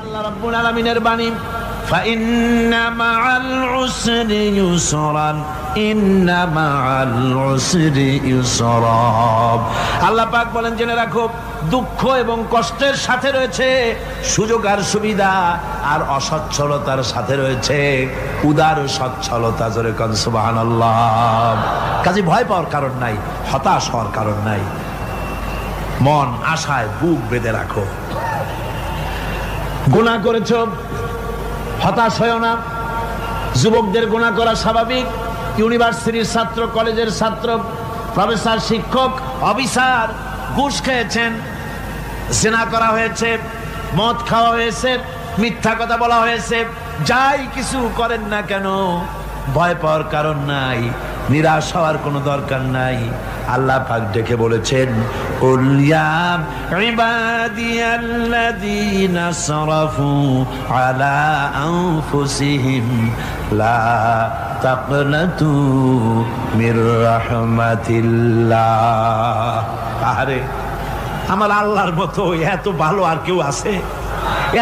আল্লাহ রাব্বুল আলামিনের বাণী, ফাইন্না মাআল উসরি ইউসরান, ইন্না মাআল উসরি ইউসরা। আল্লাহ পাক বলেন, জেনে রাখো, দুঃখ এবং কষ্টের সাথে রয়েছে সুযোগ আর সুবিধা, আর অসচ্ছলতার সাথে রয়েছে উদার সচ্ছলতা। জোরে কোন সুবহানাল্লাহ। কাজে ভয় পাওয়ার কারণ নাই, হতাশ হওয়ার কারণ নাই। মন আশায় বুক বেঁধে রাখো। গুনাহ করেছ, হতাশ হয়েও না। যুবকদের গুনাহ করা স্বাভাবিক। ইউনিভার্সিটির ছাত্র, কলেজের ছাত্র, প্রফেসর, শিক্ষক, অফিসার ঘুষ খেয়েছেন, জিনা করা হয়েছে, মদ খাওয়া হয়েছে, মিথ্যা কথা বলা হয়েছে, যাই কিছু করেন না কেন ভয় পাওয়ার কারণ নাই, নিরাশ হওয়ার কোনো দরকার নাই। আল্লাহ পাক ডেকে বলেছেন, কুল ইয়া ইবাদিয়াল্লাযীনা আসরাফু আলা আনফুসিহিম লা তাকনাতু মির রাহমাতিল্লাহ। আরে আমার আল্লাহর মতো এত ভালো আর কেউ আছে?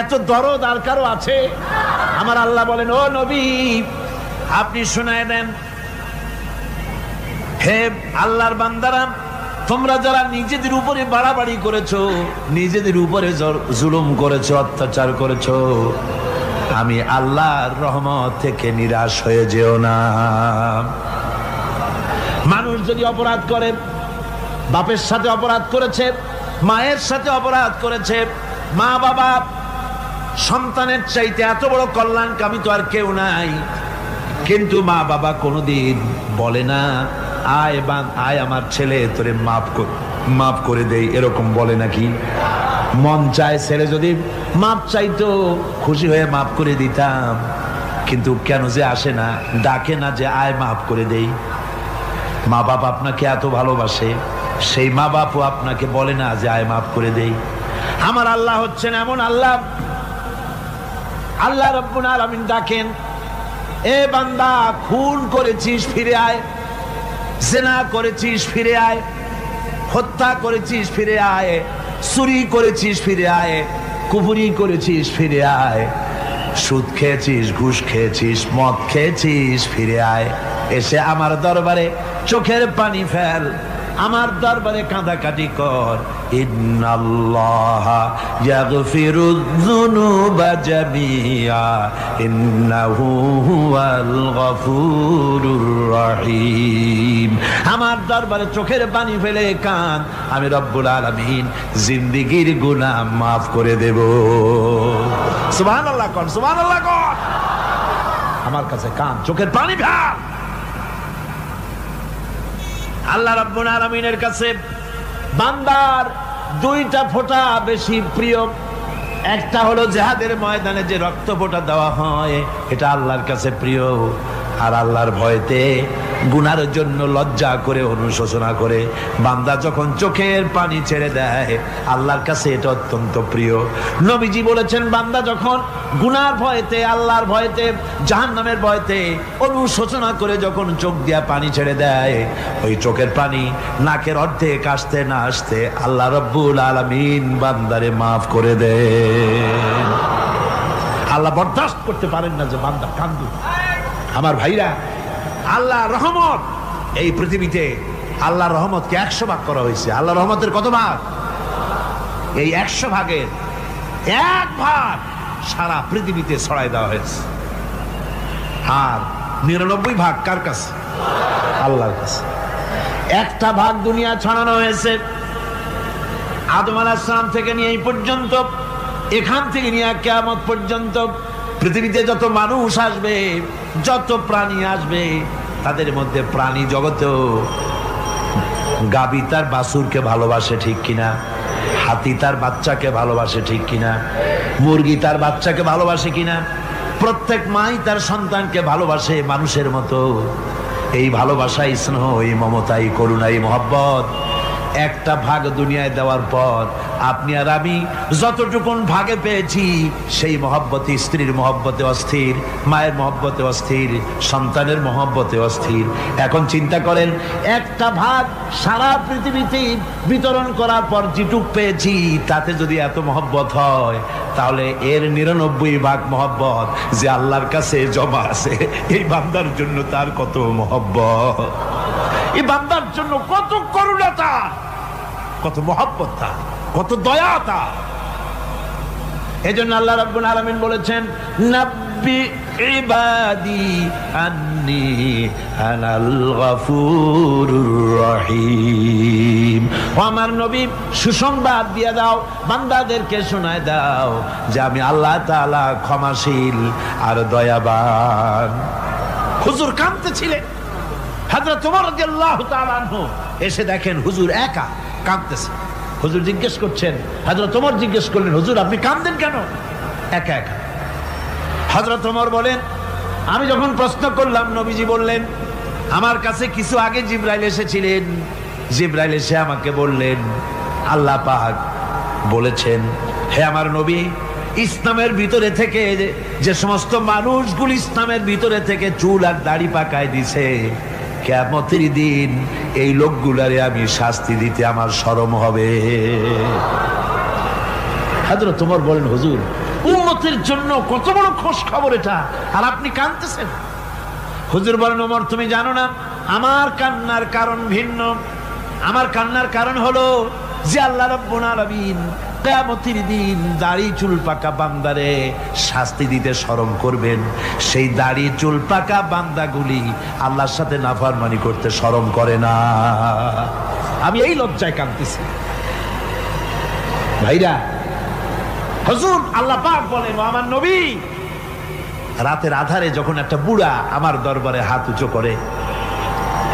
এত দরদ আর কারো আছে? আমার আল্লাহ বলেন, ও নবী, আপনি শুনায় দেন, হে আল্লাহর বান্দারা, তোমরা যারা নিজেদের উপরে বাড়াবাড়ি করেছো, নিজেদের উপরে জুলুম করেছো, অত্যাচার করেছো, আমি আল্লাহর রহমত থেকে নিরাশ হয়ে যেও না। মানুষ যদি অপরাধ করে, বাপের সাথে অপরাধ করেছে, মায়ের সাথে অপরাধ করেছে, মা বাবা সন্তানের চাইতে এত বড় কল্যাণকামী তো আর কেউ নাই, কিন্তু মা বাবা কোনোদিন বলে না, আয় আমার ছেলে তোরে মাফ করে দেই, এরকম বলে নাকি? মন চায় ছেলে যদি মাপ চাইতো, খুশি হয়ে মাফ করে দিতাম, কিন্তু কেন যে আসে না, ডাকে না যে আয় মাফ করে দেই। মা বাপ আপনাকে এত ভালোবাসে, সেই মা বাপও আপনাকে বলে না যে আয় মাফ করে দেই। আমার আল্লাহ হচ্ছেন এমন আল্লাহ, আল্লাহ রাব্বুল আলামিন ডাকেন, এ বান্দা, খুন করেছিস ফিরে আয়, জিনা করেছিস ফিরে আয়, হত্যা করেছিস ফিরে আয়, চুরি করেছিস ফিরে আয়, কুফরি করেছিস ফিরে আয়, সুদ খেয়েছিস, ঘুষ খেয়েছিস, মদ খেয়েছিস ফিরে আয়, এসে আমার দরবারে চোখের পানি ফেল, আমার দরবারে কাঁদাকাটি কর। ইন্নাল্লাহা ইয়াগফিরুয যুনুবা জামিআ ইন্নাহু হুয়াল গফুরুর রহিম। আমার দরবারে চোখের পানি ফেলে কাঁদ, আমি রব্বুল আলামিন জিন্দেগীর গুনাহ মাফ করে দেব। সুবহানাল্লাহ কোন, সুবহানাল্লাহ কোন। আমার কাছে কাঁদ, চোখের পানি ফেল। আল্লাহ রাব্বুল আলামিনের কাছে বান্দার দুইটা ফোঁটা বেশি প্রিয়। একটা হলো জিহাদের ময়দানে যে রক্ত ফোঁটা দেওয়া হয়, এটা আল্লাহর কাছে প্রিয়। আর আল্লাহর ভয়তে গুনার জন্য লজ্জা করে, অনুশোচনা করে বান্দা যখন চোখের পানি ছেড়ে দেয়, আল্লাহর কাছে এটা অত্যন্ত প্রিয়। নবীজি বলেছেন, বান্দা যখন গুনার ভয়তে, আল্লাহর ভয়তে, জাহান্নামের ভয়তে অনুশোচনা করে যখন চোখ দিয়া পানি ছেড়ে দেয়, ওই চোখের পানি নাকের অর্ধেক আসতে না আসতে আল্লাহ রাব্বুল আলামিন বান্দারে মাফ করে দেন। আল্লাহ বরদাস্ত করতে পারেন না যে বান্দা কান্দুক। আমার ভাইরা, আল্লাহ রহমত, এই পৃথিবীতে আল্লাহ রহমতকে 100 ভাগ করা হয়েছে। আল্লাহ রহমতের কত ভাগ? এই 100 ভাগের 1 ভাগ সারা পৃথিবীতে ছড়াই দেওয়া হয়েছে। আর 99 ভাগ কার কাছে? আল্লাহর কাছে। 1টা ভাগ দুনিয়া ছড়ানো হয়েছে আদম আলাইহিস সালাম থেকে নিয়ে এই পর্যন্ত, এখান থেকে নিয়ে কিয়ামত পর্যন্ত পৃথিবীতে যত মানুষ আসবে, যত প্রাণী আসবে, তাদের মধ্যে প্রাণী জগতেও গাভী তার বাছুরকে ভালোবাসে, ঠিক কিনা? হাতি তার বাচ্চাকে ভালোবাসে, ঠিক কিনা? মুরগি তার বাচ্চাকে ভালোবাসে কিনা? প্রত্যেক মাই তার সন্তানকে ভালোবাসে মানুষের মতো। এই ভালোবাসা, স্নেহ, এই মমতা, এই করুণা, এই মহব্বত 1টা ভাগ দুনিয়ায় দেওয়ার পর আপনি আর আমি যতটুকুন ভাগে পেয়েছি সেই মহব্বতে, স্ত্রীর মহব্বতে অস্থির, মায়ের মহব্বতে অস্থির, সন্তানের মহব্বতে অস্থির। এখন চিন্তা করেন, একটা ভাগ সারা পৃথিবীতে বিতরণ করার পর যেটুক পেয়েছি তাতে যদি এত মহব্বত হয়, তাহলে এর 99 ভাগ মহব্বত যে আল্লাহর কাছে জমা আছে, এই বান্দার জন্য তার কত মহব্বত, এই বান্দার জন্য কত করুণা তার, কত মহব্বত তার, কত দয়া তার। এজন্য আল্লাহ রাব্বুল আলামিন বলেছেন, নাব্বি ইবাদি আন্নী আনাল গফুরুর রহিম। ও আমার নবী, সুসংবাদ দিয়ে দাও, বান্দাদেরকে শোনায় দাও যে আমি আল্লাহ তাআলা ক্ষমাশীল আর দয়াবান। হুজুর কাঁদতেছিলেন, হযরত ওমর রাদিয়াল্লাহু তাআলা আনহু এসে দেখেন হুজুর একা কাঁদতেছে। হুজুর জিজ্ঞেস করছেন, হযরত ওমর জিজ্ঞেস করলেন, হুজুর আপনি কাঁদেন কেন একা একা? হযরত ওমর বলেন, আমি যখন প্রশ্ন করলাম, নবীজি বললেন, আমার কাছে কিছু আগে জিবরাইল এসেছিলেন। জিবরাইল এসে আমাকে বললেন, আল্লাহ পাক বলেছেন, হে আমার নবী, ইসলামের ভিতরে থেকে যে সমস্ত মানুষগুলো ইসলামের ভিতরে থেকে চুল আর দাড়ি পাকায় দিছে, কিয়ামতের দিন এই লোকগুলারে আমি শাস্তি দিতে আমার শরম হবে। হযরত ওমর বলেন, হুজুর উম্মতের জন্য কত বড় খোঁজ খবর এটা, আর আপনি কাঁদতেছেন। হুজুর বলেন, ওমর তুমি জানো না, আমার কান্নার কারণ ভিন্ন। আমার কান্নার কারণ হলো যে আল্লাহ রাব্বুল আলামিন কিয়ামতের দিন দাড়ি চুল পাকা বান্দারে শাস্তি দিতে শরম করবেন। সেই দাড়ি চুল পাকা বান্দাগুলি আল্লাহর সাথে নাফরমানি করতে শরম করে না। আমি এই লজ্জায় কাঁদতেছি। ভাইরা, হুজুর আল্লাহ পাক বলেন, ও আমার নবী, রাতের আধারে যখন একটা বুড়া আমার দরবারে হাত উঁচু করে,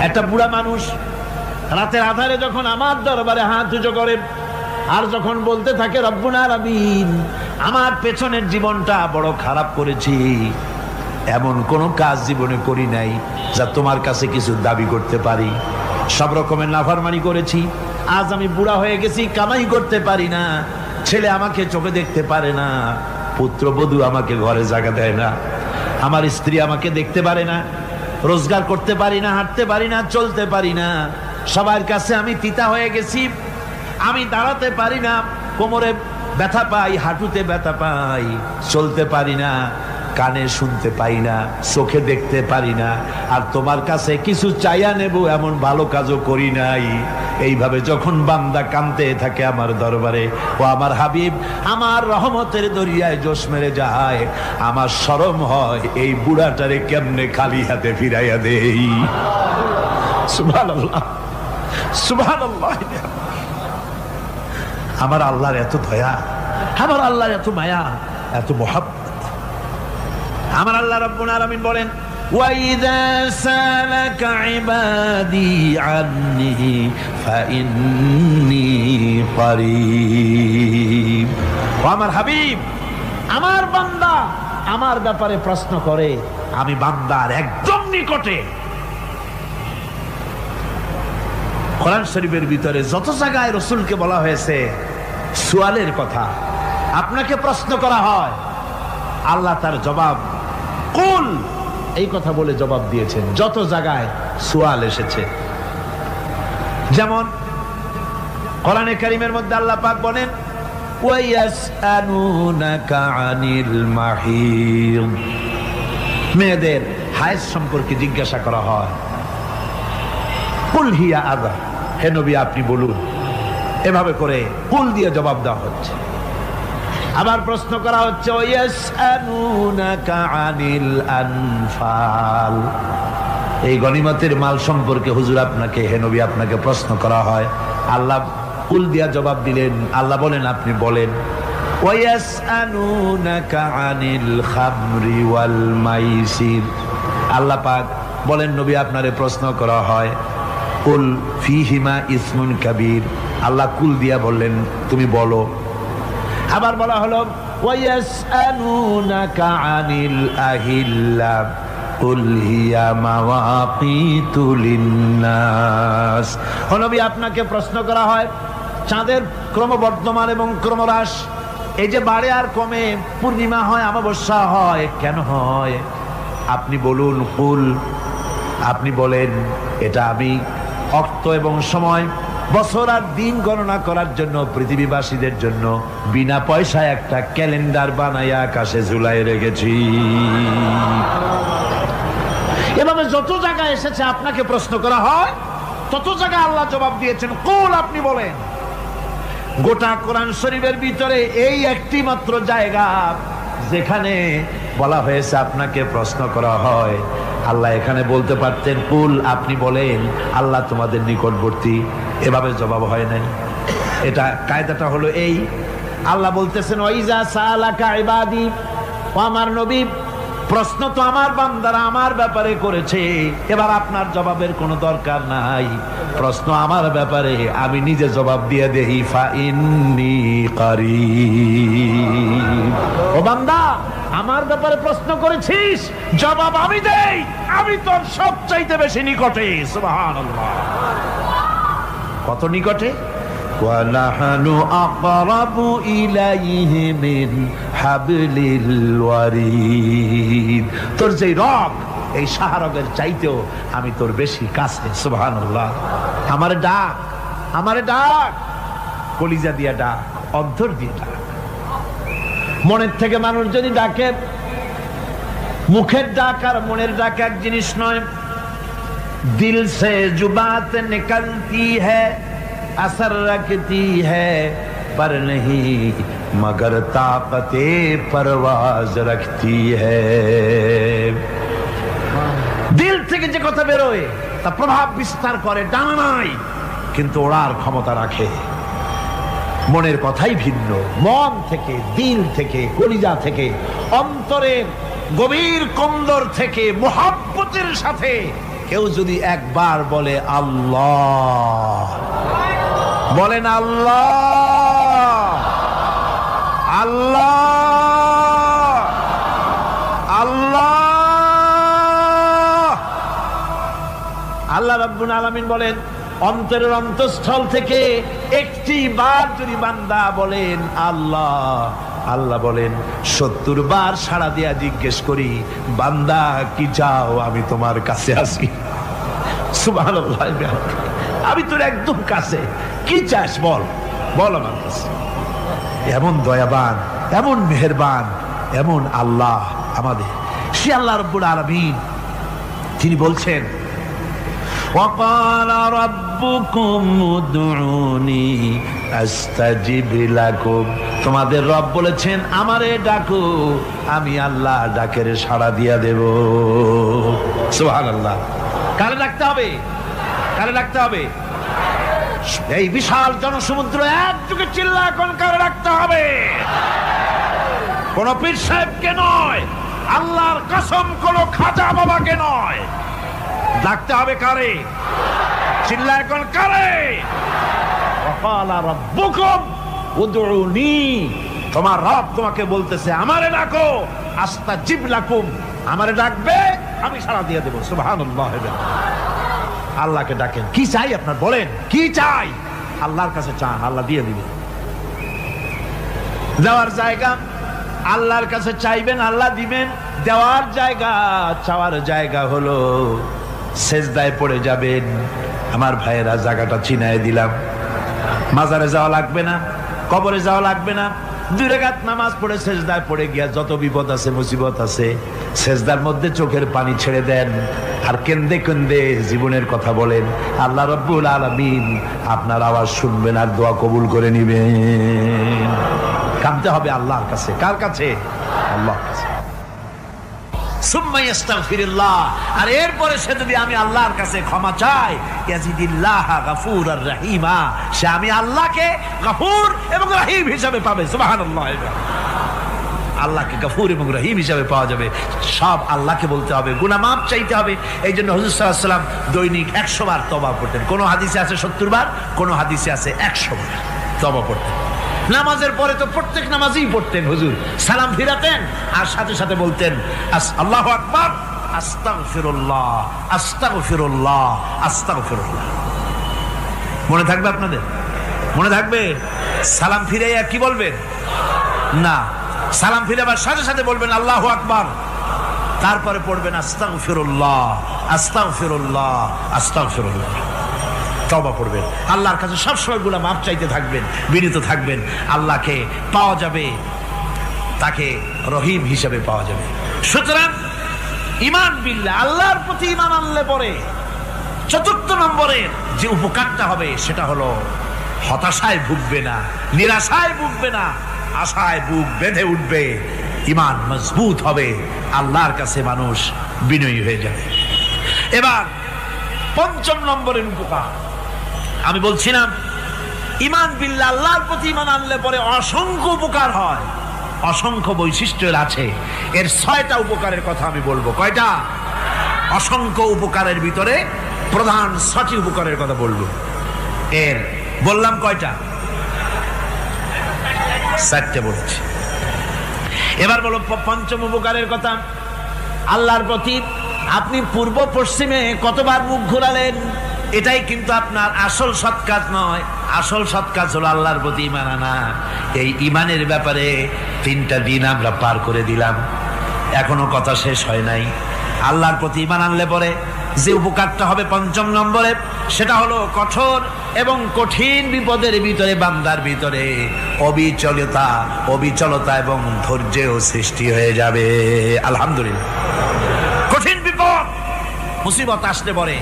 একটা বুড়া মানুষ রাতের আধারে যখন আমার দরবারে হাত উঁচু করে আর যখন বলতে থাকে, রব্বুল আলামিন আমার পেছনের জীবনটা বড় খারাপ করেছি, এমন কোন কাজ জীবনে করি নাই যা তোমার কাছে কিছু দাবি করতে পারি, সব রকমের নাফরমানি করেছি, আজ আমি বুড়া হয়ে গেছি, কামাই করতে পারি না, ছেলে আমাকে চোখে দেখতে পারে না, পুত্রবধূ আমাকে ঘরে জায়গা দেয় না, আমার স্ত্রী আমাকে দেখতে পারে না, রোজগার করতে পারি না, হাঁটতে পারি না, চলতে পারি না, সবার কাছে আমি তিতা হয়ে গেছি, আমি দাঁড়াতে পারি না, কোমরে ব্যথা পাই, হাঁটুতে ব্যথা পাই, চলতে পারি না, কানে শুনতে পাই না, চোখে দেখতে পারি না, আর তোমার কাছে কিছু চাইয়া নেব এমন ভালো কাজও করি নাই। এইভাবে যখন বান্দা কাঁদতে থাকে আমার দরবারে, ও আমার হাবিব আমার রহমতের দরিয়ায় জোশ মেরে যায়, আমার শরম হয় এই বুড়াটারে কেমনে খালি হাতে ফিরাইয়া দেই। সুবহানাল্লাহ, সুবহানাল্লাহ। আমার আল্লাহর এত দয়া, আমার আল্লাহর এত মায়া, এত মহব্বত। আমার আল্লাহ রাব্বুল আলামিন বলেন, ওয়াইযা সালাকা ইবাদি আন্নী ফাইন্নী করিব। ও আমার হাবিব, আমার বান্দা আমার ব্যাপারে প্রশ্ন করে, আমি বান্দার একদম নিকটে। কোরআন শরীফের ভিতরে যত জায়গায় রাসূলকে বলা হয়েছে সুয়ালের কথা, আপনাকে প্রশ্ন করা হয়, আল্লাহ তার জবাব কুল এই কথা বলে জবাব দিয়েছেন। যত জায়গায় সুয়াল এসেছে, যেমন কোরআনে কারীমের মধ্যে আল্লাহ পাক বলেন, ওয়ায়াসআলুনাকা আনিল মাহিদ, মেয়েদের হায়েজ সম্পর্কে জিজ্ঞাসা করা হয়, কুল হিয়া আযা, হে নবী আপনি বলুন। এভাবে করে কুল দিয়ে জবাব দেওয়া হচ্ছে। আবার প্রশ্ন করা হচ্ছে, ওয়ায়াসআলুনাকা আনিল আনফাল, এই গনিমতের মাল সম্পর্কে হুজুর আপনাকে, হে নবী আপনাকে প্রশ্ন করা হয়। আল্লাহ কুল দিয়া জবাব দিলেন, আল্লাহ বলেন আপনি বলেন। ওয়ায়াসআলুনাকা আনিল খামরি ওয়াল মাইসির, আল্লাহ পাক বলেন নবী আপনারে প্রশ্ন করা হয়, কুল ফীহিমা ইসমুন কাবীর, আল্লাহ কুল দিয়া বললেন তুমি বলো। আবার বলা হলো, ওয়ায়াসআলুনাকা আনিল আহিল্লা কুল হিয়া মাওয়াকিতু লিন্নাস, ও নবী আপনাকে প্রশ্ন করা হয় চাঁদের ক্রমবর্ধমান এবং ক্রমহ্রাস, এই যে বাড়ে আর কমে, পূর্ণিমা হয়, অমাবস্যা হয়, কেন হয়? আপনি বলুন, কুল, আপনি বলেন। এটা আমি অক্ত এবং সময়, বছর আর দিন গণনা করার জন্য পৃথিবীবাসীদের জন্য বিনা পয়সায় একটা ক্যালেন্ডার বানাইয়া আকাশে ঝুলাই রেখেছি। এভাবে যত জায়গায় এসেছে আপনাকে প্রশ্ন করা হয়, তত জায়গায় আল্লাহ জবাব দিয়েছেন, কুল, আপনি বলেন। গোটা কোরআন শরীফের ভিতরে এই একটি মাত্র জায়গা যেখানে বলা হয়েছে আপনাকে প্রশ্ন করা হয়। আল্লাহ এখানে বলতে পারতেন, কুল, আপনি বলেন, আল্লাহ তোমাদের নিকটবর্তী, এভাবে জবাব হয় নাই। এটা কায়দাটা হলো এই, আল্লাহ বলতেছেন, ওয়াইজা সালাকা ইবাদি, ও আমার নবী, প্রশ্ন তো আমার বান্দারা আমার ব্যাপারে করেছে, এবার আপনার জবাবের কোনো দরকার নাই। প্রশ্ন আমার ব্যাপারে, আমি নিজে জবাব দিয়ে দেই, ফা ইন্নী কারীব। ও বান্দা, আমার ব্যাপারে প্রশ্ন করেছিস, জবাব আমি দেই, আমি তোর সবচাইতে বেশি নিকটে। সুবহানাল্লাহ। কত নিকটে? ওয়ানাহনু আকরাবু ইলাইহি মিন হাবলিল ওয়ারিদ। তোর যে রগ, এই শাহরগের চাইতেও আমি তোর বেশি কাছে। সুবহানাল্লাহ। আমারে ডাক, আমারে ডাক, কলিজা দিয়া ডাক, অন্তর দিয়ে ডাক। মনের থেকে মানুষ যদি ডাকে, মুখের ডাক আর মনের ডাক এক জিনিস নয়। দিল সে জুবাত নিকলতি হ্যায়, असर रखती है पर नहीं मगर ताकते परवाज रखती है। দিল থেকে যে কথা বেরোয় তা প্রভাব বিস্তার করে, ডানা নাই কিন্তু ওড়ার ক্ষমতা রাখে। মনের কথাই ভিন্ন। মন থেকে, দিল থেকে, কলিজা থেকে, অন্তরের গভীর কন্দর থেকে মুহাব্বতের সাথে কেউ যদি একবার বলে আল্লাহ, বলেন আল্লাহ, আল্লাহ, আল্লাহ। আল্লাহ রাব্বুল আলামিন বলেন, অন্তরের অন্তঃস্থল থেকে একটি বার যদি বান্দা বলেন আল্লাহ, আল্লাহ বলেন 70 বার সাড়া দিয়া জিজ্ঞেস করি, বান্দা কি চাও, আমি তোমার কাছে আসি। সুবহানাল্লাহ। আমি তোর একদম কাছে, কি চাস বল, বল আমার কাছে। এমন দয়াবান, এমন মেহেরবান, এমন আল্লাহ আমাদের। সে আল্লাহ রাব্বুল আলামিন, তিনি বলছেন, ওয়াকাল রাব্বুকুম উদউনি আস্তাজিব লাকুম। তোমাদের রব বলেছেন, আমারে ডাকো, আমি আল্লাহ ডাকের সাড়া দিয়া দেব। সুবহানাল্লাহ। কারে ডাকতে হবে? কারে ডাকতে হবে? এই বিশাল জনসমুদ্র একযোগে চিল্লা এখন কারে ডাকতে হবে? কোন পীর সাহেবকে নয়, আল্লাহর কসম কোন খাজা বাবাকে নয়, ডাকতে হবে কারে? চিল্লা এখন কারে? ওয়াকালা রাব্বুকুম উদউনি। তোমার রব তোমাকে বলতেছে, আমারে ডাকো, আস্তাজিব লাকুম, আমারে ডাকবে, আমি সাড়া দিয়ে দেব। সুবহানাল্লাহ। আল্লাহকে ডাকেন। কি চাই আপনার, বলেন কি চাই? আল্লাহর কাছে চান, আল্লাহ দিয়ে দিবেন। দেওয়ার জায়গা আল্লাহর কাছে চাইবেন, আল্লাহ দিবেন। দেওয়ার জায়গা, চাওয়ার জায়গা হলো সেজদায় পড়ে যাবেন। আমার ভাইয়েরা, জায়গাটা চিনায় দিলাম। মাজারে যাওয়া লাগবে না, কবরে যাওয়া লাগবে না। 2 রাকাত নামাজ পড়ে সেজদায় পড়ে গিয়া যত বিপদ আছে, মুসিবত আছে, সেজদার মধ্যে চোখের পানি ছেড়ে দেন আর কেন্দে কেন্দে জীবনের কথা বলেন। আল্লাহ রাব্বুল আলামিন আপনার আওয়াজ শুনবেন আর দোয়া কবুল করে নিবেন। কাঁদতে হবে আল্লাহর কাছে। কার কাছে? আল্লাহর কাছে। সুম্মা ইস্তাগফিরুল্লাহ। আর এরপরে সে যদি আমি আল্লাহর কাছে ক্ষমা চাই, ইয়াজিদিল্লাহ গফুরার রহিমা, সে আমি আল্লাহকে গফুর এবং রহিম হিসাবে পাবে। সুবহানাল্লাহ। আল্লাহকে গফুর এবং রহিম হিসাবে পাওয়া যাবে। সব আল্লাহকে বলতে হবে, গুনাহ মাফ চাইতে হবে। এই জন্য হুজুর সাল্লাল্লাহু আলাইহি ওয়াসাল্লাম দৈনিক 100 বার তওবা পড়তেন। কোন হাদিসে আছে 70 বার, কোন হাদিসে আছে 100 বার তওবা পড়তেন। নামাজের পরে তো প্রত্যেক নামাজই পড়তেন হুজুর, সালাম ফিরাতেন আর সাথে সাথে বলতেন আল্লাহু আকবার, আস্তাগফিরুল্লাহ, আস্তাগফিরুল্লাহ, আস্তাগফিরুল্লাহ। মনে থাকবে আপনাদের? মনে থাকবে? সালাম ফিরাইয়া কি বলবেন? না, সালাম ফিরাবার সাথে সাথে বলবেন আল্লাহু আকবার, তারপরে পড়বেন আস্তাগফিরুল্লাহ আস্তাগফিরুল্লাহ আস্তাগফিরুল্লাহ, তওবা পড়বেন। আল্লাহর কাছে সবসময় গুনাহ মাফ চাইতে থাকবেন, বিনীত থাকবেন। আল্লাহকে পাওয়া যাবে, তাকে রহিম হিসেবে পাওয়া যাবে। সুতরাং ঈমান বিল্লাহ, আল্লাহর প্রতি ঈমান আনলে পরে চতুর্থ নম্বরের যে উপকারটা হবে সেটা হলো হতাশায় ভুগবে না, নিরাশায় ভুগবে না, আশায় বুক বেঁধে উঠবে, ঈমান মজবুত হবে, আল্লাহর কাছে মানুষ বিনয়ী হয়ে যাবে। এবার পঞ্চম নম্বরের উপকার আমি বলছিলাম, ঈমান বিল্লাহ, আল্লাহর প্রতি ঈমান আনলে পরে অসংখ্য উপকার হয়, অসংখ্য বৈশিষ্ট্য আছে। এর 6টা উপকারের কথা আমি বলবো। কয়টা? অসংখ্য উপকারের ভিতরে প্রধান 6টি উপকারের কথা বলবো। এর বললাম কয়টা? 4টে বলছি। এবার বলো পঞ্চম উপকারের কথা। আল্লাহর প্রতি আপনি পূর্ব পশ্চিমে কতবার মুখ ঘোরালেন, এটাই কিন্তু আপনার আসল সৎ কাজ নয়। আসল সৎ কাজ হলো আল্লাহর প্রতি ঈমান আনা। এই ঈমানের ব্যাপারে 3টা দিন আমরা পার করে দিলাম, এখনো কথা শেষ হয় নাই। আল্লাহর প্রতি ঈমান আনলে পরে যে উপকারটা হবে পঞ্চম নম্বরে, সেটা হলো কঠোর এবং কঠিন বিপদের ভিতরে বান্দার ভিতরে অবিচলতা এবং ধৈর্যের সৃষ্টি হয়ে যাবে। আলহামদুলিল্লাহ। কঠিন বিপদ মুসিবত আসলে পরে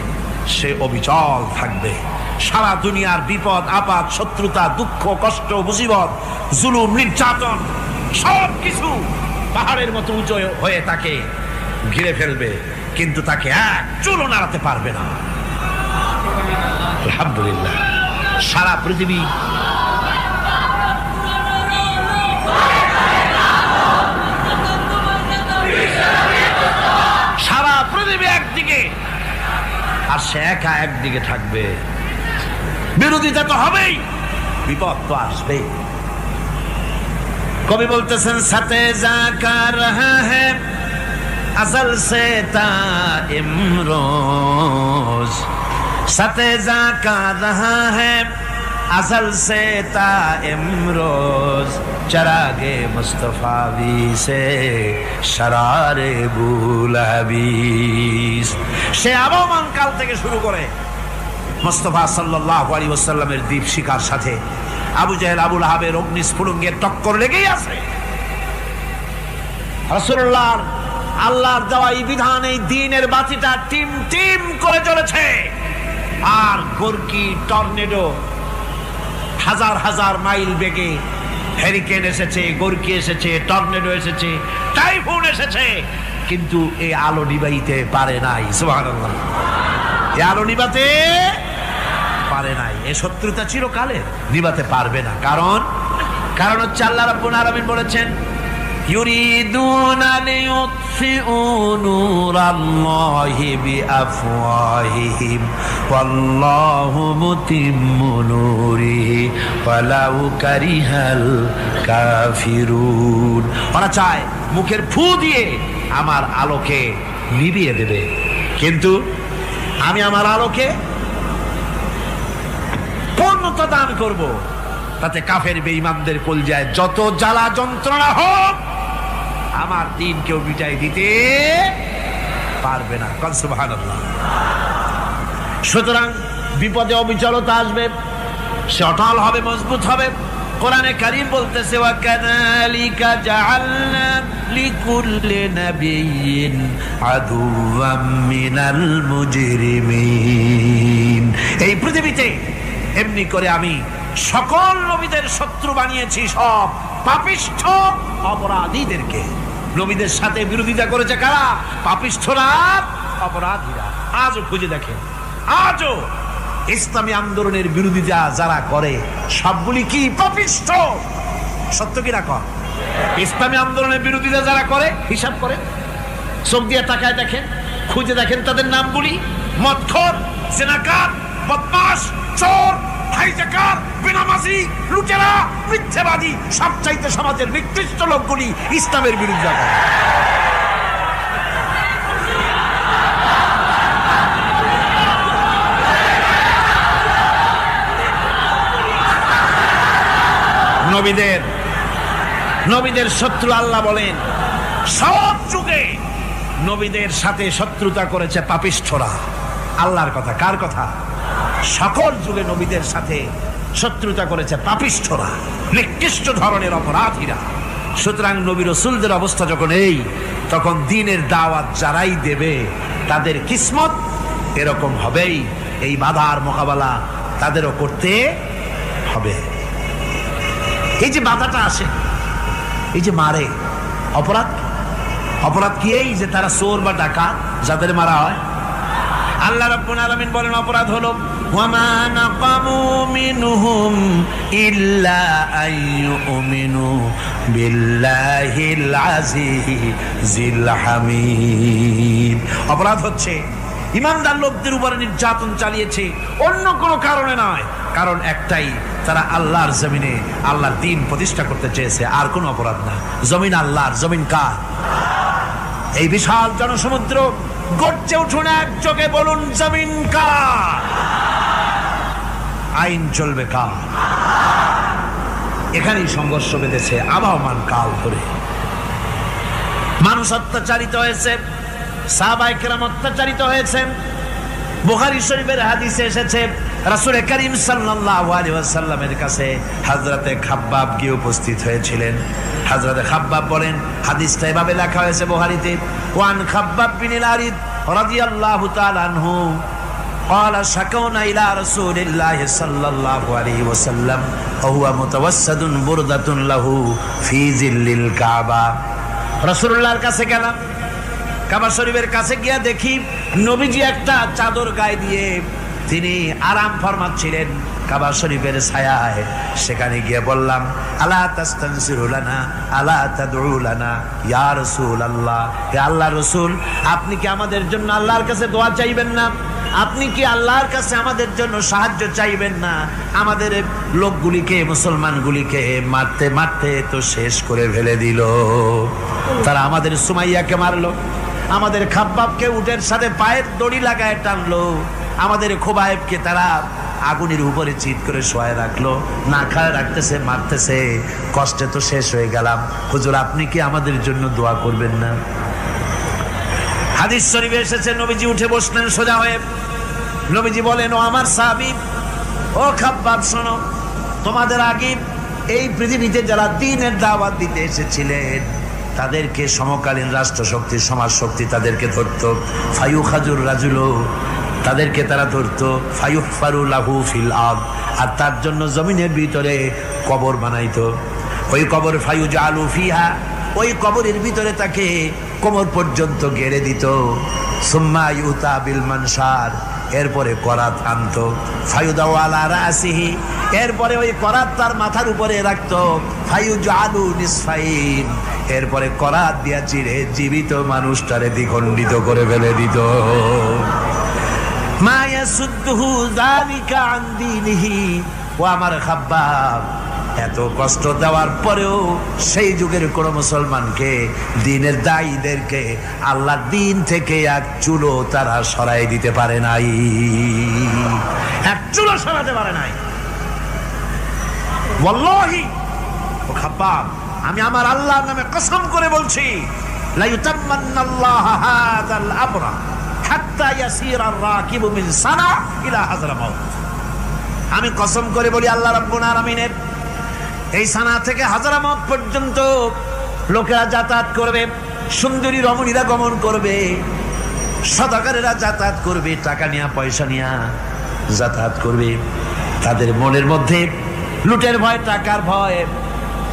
সে অবিচল থাকবে। সারা দুনিয়ার বিপদ আপদ, শত্রুতা, দুঃখ, কষ্ট, মুসিবত, জুলুম, নির্যাতন সবকিছু পাহাড়ের মতো উঁচু হয়ে তাকে ঘিরে ফেলবে, কিন্তু তাকে এক চুলও নাড়াতে পারবে না। আলহামদুলিল্লাহ। সারা পৃথিবী একদিকে আর সে একা একদিকে থাকবে। বিরোধিতা তো হবেই, বিপদ তো আসবে। কবি বলতেছেন, সাথে জাকা রহা হ্যায় আসল সে তা ইমরোজ, সাথে জাকা রহা হ্যায় আসল সে তা ইমরোজ, চরাগে মুস্তফাবি সে শরারে বুলাবিস। সে আবহমান কাল থেকে শুরু করে মুস্তাফা সাল্লাল্লাহু আলাইহি ওয়াসাল্লামের দীপ শিখার সাথে আবু জাহেল, আবু লাহাবের অগ্নিস্ফুলিঙ্গের টক্কর লেগেই আছে। রাসূলুল্লাহ আল্লাহর দেওয়া এই বিধান, এই দ্বীনের বাতিটা টিম টিম করে জ্বলেছে। আর গোরকি, টর্নেডো, হাজার হাজার মাইল বেগে হ্যারিকেন এসেছে, গোরকি এসেছে, টর্নেডো এসেছে, টাইফুন এসেছে, কিন্তু এই আলো নিবাইতে পারে নাই। সুবহানাল্লাহ। এই আলো নিবাতে পারে নাই। এই শত্রুতা চিরকালের, নিবাতে পারবে না। কারণ হচ্ছে আল্লাহ রাব্বুল আলামিন বলেছেন, ইউরিদুনা লিইউতফিউ নূরাল্লাহি বিআফওয়াহিহিম ওয়াল্লাহু মুতিম্মু নূরিহি ওয়ালাউ কারিহাল কাফিরুন। ওরা চায় মুখের ফু দিয়ে আমার আলোকে নিভিয়ে দেবে, কিন্তু আমি আমার আলোকে পূর্ণতা দান করব। তাতে কাফের বেঈমানদের কলজায় যত জ্বালা যন্ত্রণা হোক, আমার দ্বীন কেউ মিটাই দিতে পারবে না। সুবহানাল্লাহ। সুতরাং বিপদে অবিচলতা আসবে, সে অটল হবে, মজবুত হবে। কোরআনে কারীম বলতেছে, ওয়া কাযালিকা জাআলনা লিকুল্লি নাবিয়্যিন আদুওয়াম মিনাল মুজরিমিন। এই পৃথিবীতে এমনি করে আমি সকল নবীদের শত্রু বানিয়েছি, সব পাপিষ্ঠ অপরাধীদেরকে। নবীদের সাথে বিরোধিতা করেছে কারা? পাপিষ্ঠরা, অপরাধীরা। আজও খুঁজে দেখেন, আজও ইসলামী আন্দোলনের বিরোধিতা যারা করে সবগুলি কি? পাপিষ্ঠ। সত্য কি না কর? ইসলামী আন্দোলনের বিরোধিতা যারা করে হিসাব করে, চোখ দিয়ে তাকায় দেখেন, খুঁজে দেখেন তাদের নামগুলি। মদখোর, জেনাকার, বদমাশ, চোর, হাইজাকার, বেনামাজি, লুটেরা, মিথ্যাবাদী, সবচাইতে সমাজের নিকৃষ্ট লোকগুলি ইসলামের বিরোধিতা করে। নবীদের শত্রু আল্লাহ বলেন সব যুগে নবীদের সাথে শত্রুতা করেছে পাপিষ্ঠরা। আল্লাহর কথা, কার কথা? সকল যুগে নবীদের সাথে শত্রুতা করেছে পাপিষ্ঠরা, নিকৃষ্ট ধরনের অপরাধীরা। সুতরাং নবী রাসূলদের অবস্থা যখন এই, তখন দ্বীনের দাওয়াত যারাই দেবে তাদের কিসমত এরকম হবেই। এই বাধার মোকাবেলা তাদেরও করতে হবে। এই যে বাধাটা আসে, এই যে মারে, অপরাধ কি? এই যে তারা চোর বা ডাকাত যাদের মারা হয়। আল্লাহ রাব্বুল আলামিন বলেন অপরাধ হলো ওয়ামা নাকামু মিনহুম ইল্লা আইয়ুমিনু বিল্লাহিল আজিজিল হামিদ। অপরাধ হচ্ছে ইমানদার লোকদের উপরে নির্যাতন চালিয়েছে, অন্য কোনো কারণে নয়। কারণ একটাই, তারা আল্লাহর জমিনে আল্লাহর দ্বীন প্রতিষ্ঠা করতে চেয়েছে, আর কোনো অপরাধ না। জমিন আল্লাহর, জমিন কার? এই বিশাল জনসমুদ্র গর্জে উঠুন একযোগে, বলুন জমিন কার? আইন চলবে কার? এখানেই সংঘর্ষ বেঁধেছে আবহমান কাল ধরে। মানুষ অত্যাচারিত হয়েছে, সাহাবায়ে কেরাম অত্যাচারিত হয়েছেন। বুখারী শরীফের হাদিসে এসেছে রাসূল করিম সাল্লাল্লাহু আলাইহি ওয়াসাল্লামের কাছে হযরতে খাব্বাব গিয়ে উপস্থিত হয়েছিলেন। হযরতে খাব্বাব বলেন, হাদিসটা এভাবে লেখা হয়েছে বুখারীতে, ওয়ান খাব্বাব বিন আরিদ রাদিয়াল্লাহু তাআলা আনহু قال شكونا إلى رسول الله صلى الله عليه وسلم وهو متوسد بردة له في ظل الكعبة। রাসূলুল্লাহর কাছে গেলাম, কাবা শরীফের কাছে গিয়ে দেখি নবীজি একটা চাদর গায়ে দিয়ে তিনি আরাম ফরমাচ্ছিলেন কাবা শরীফের ছায়ায়। সেখানে গিয়ে বললাম, আলা তাস্তানসিরু লানা আলা তাদউ লানা ইয়া রাসূলুল্লাহ, হে আল্লাহর রাসূল, আপনি কি আমাদের জন্য আল্লাহর কাছে দোয়া চাইবেন না? আপনি কি আল্লাহর কাছে আমাদের জন্য সাহায্য চাইবেন না? আমাদের লোকগুলিকে, মুসলমানগুলিকে মারতে মারতে তো শেষ করে ফেলে দিল। তারা আমাদের সুমাইয়াকে মারলো, আমাদের খাব্বাবকে উটের সাথে পায়ের দড়ি লাগায় টানলো, আমাদের খোবায়েবকে তারা আগুনের উপরে চিৎ করে শোয়ায় রাখলো, না খায় রাখতেছে, মারতেছে, কষ্টে তো শেষ হয়ে গেলাম। হুজুর, আপনি কি আমাদের জন্য দোয়া করবেন না? হাদিস শরীফে এসেছে নবীজি উঠে বসলেন সোজা হয়ে। নবীজি বলেন, ও আমার সাহাবী, ও খাব্বাব, শোনো, তোমাদের আগে এই পৃথিবীতে যারা দ্বীনের দাওয়াত দিতে এসেছিলেন তাদেরকে সমকালীন রাষ্ট্রশক্তি, সমাজ শক্তি তাদেরকে ধরতো। ফায়ুখাজুর রাজুলো, তাদেরকে তারা ধরতো। ফায়ুহফারু লাহু ফিল আরদ, আর তার জন্য জমিনের ভিতরে কবর বানাইতো। ওই কবর ফায়ুজালু ফিহা, ওই কবরের ভিতরে তাকে কোমর পর্যন্ত গেড়ে দিত। সুম্মা ইউতা বিল মানশার, এরপরে করাত আনতো। ফায়ুদাউ আলা রাসিহি, এরপরে ওই করাত তার মাথার উপরে রাখতো। ফায়ুজালু নিসফাইন, এরপরে করাত দিয়া চিরে জীবিত মানুষটারে দ্বিখণ্ডিত করে ফেলে দিত। মা ইয়াসুদ্দুহু যালিকা আন দীনিহি, ও আমার খাব্বাব, এত কষ্ট দেওয়ার পরেও সেই যুগের কোন মুসলমানকে, দ্বীনের দায়ীদেরকে আল্লাহর দ্বীন থেকে এক চুলো তারা সরাই দিতে পারে নাই, এক চুলো সরাতে পারে নাই। ওয়াল্লাহি, ও খাব্বাব, আমি আমার আল্লাহর নামে কসম করে বলছি, লা ইউতাম্মান্নাল্লাহু হাযাল আমরা হাত্তা ইয়াসিরা আর-রাকিবু মিন সানা ইলা হাযরামাউত। আমি কসম করে বলি, আল্লাহ রাব্বুল আলামিনের এই সানা থেকে হাযরামাউত পর্যন্ত লোকেরা যাতায়াত করবে, সুন্দরী রমণীরা গমন করবে, সদাগরেরা যাতায়াত করবে, টাকা নিয়া পয়সা নিয়া যাতায়াত করবে। তাদের মনের মধ্যে লুটের ভয়, টাকার ভয়,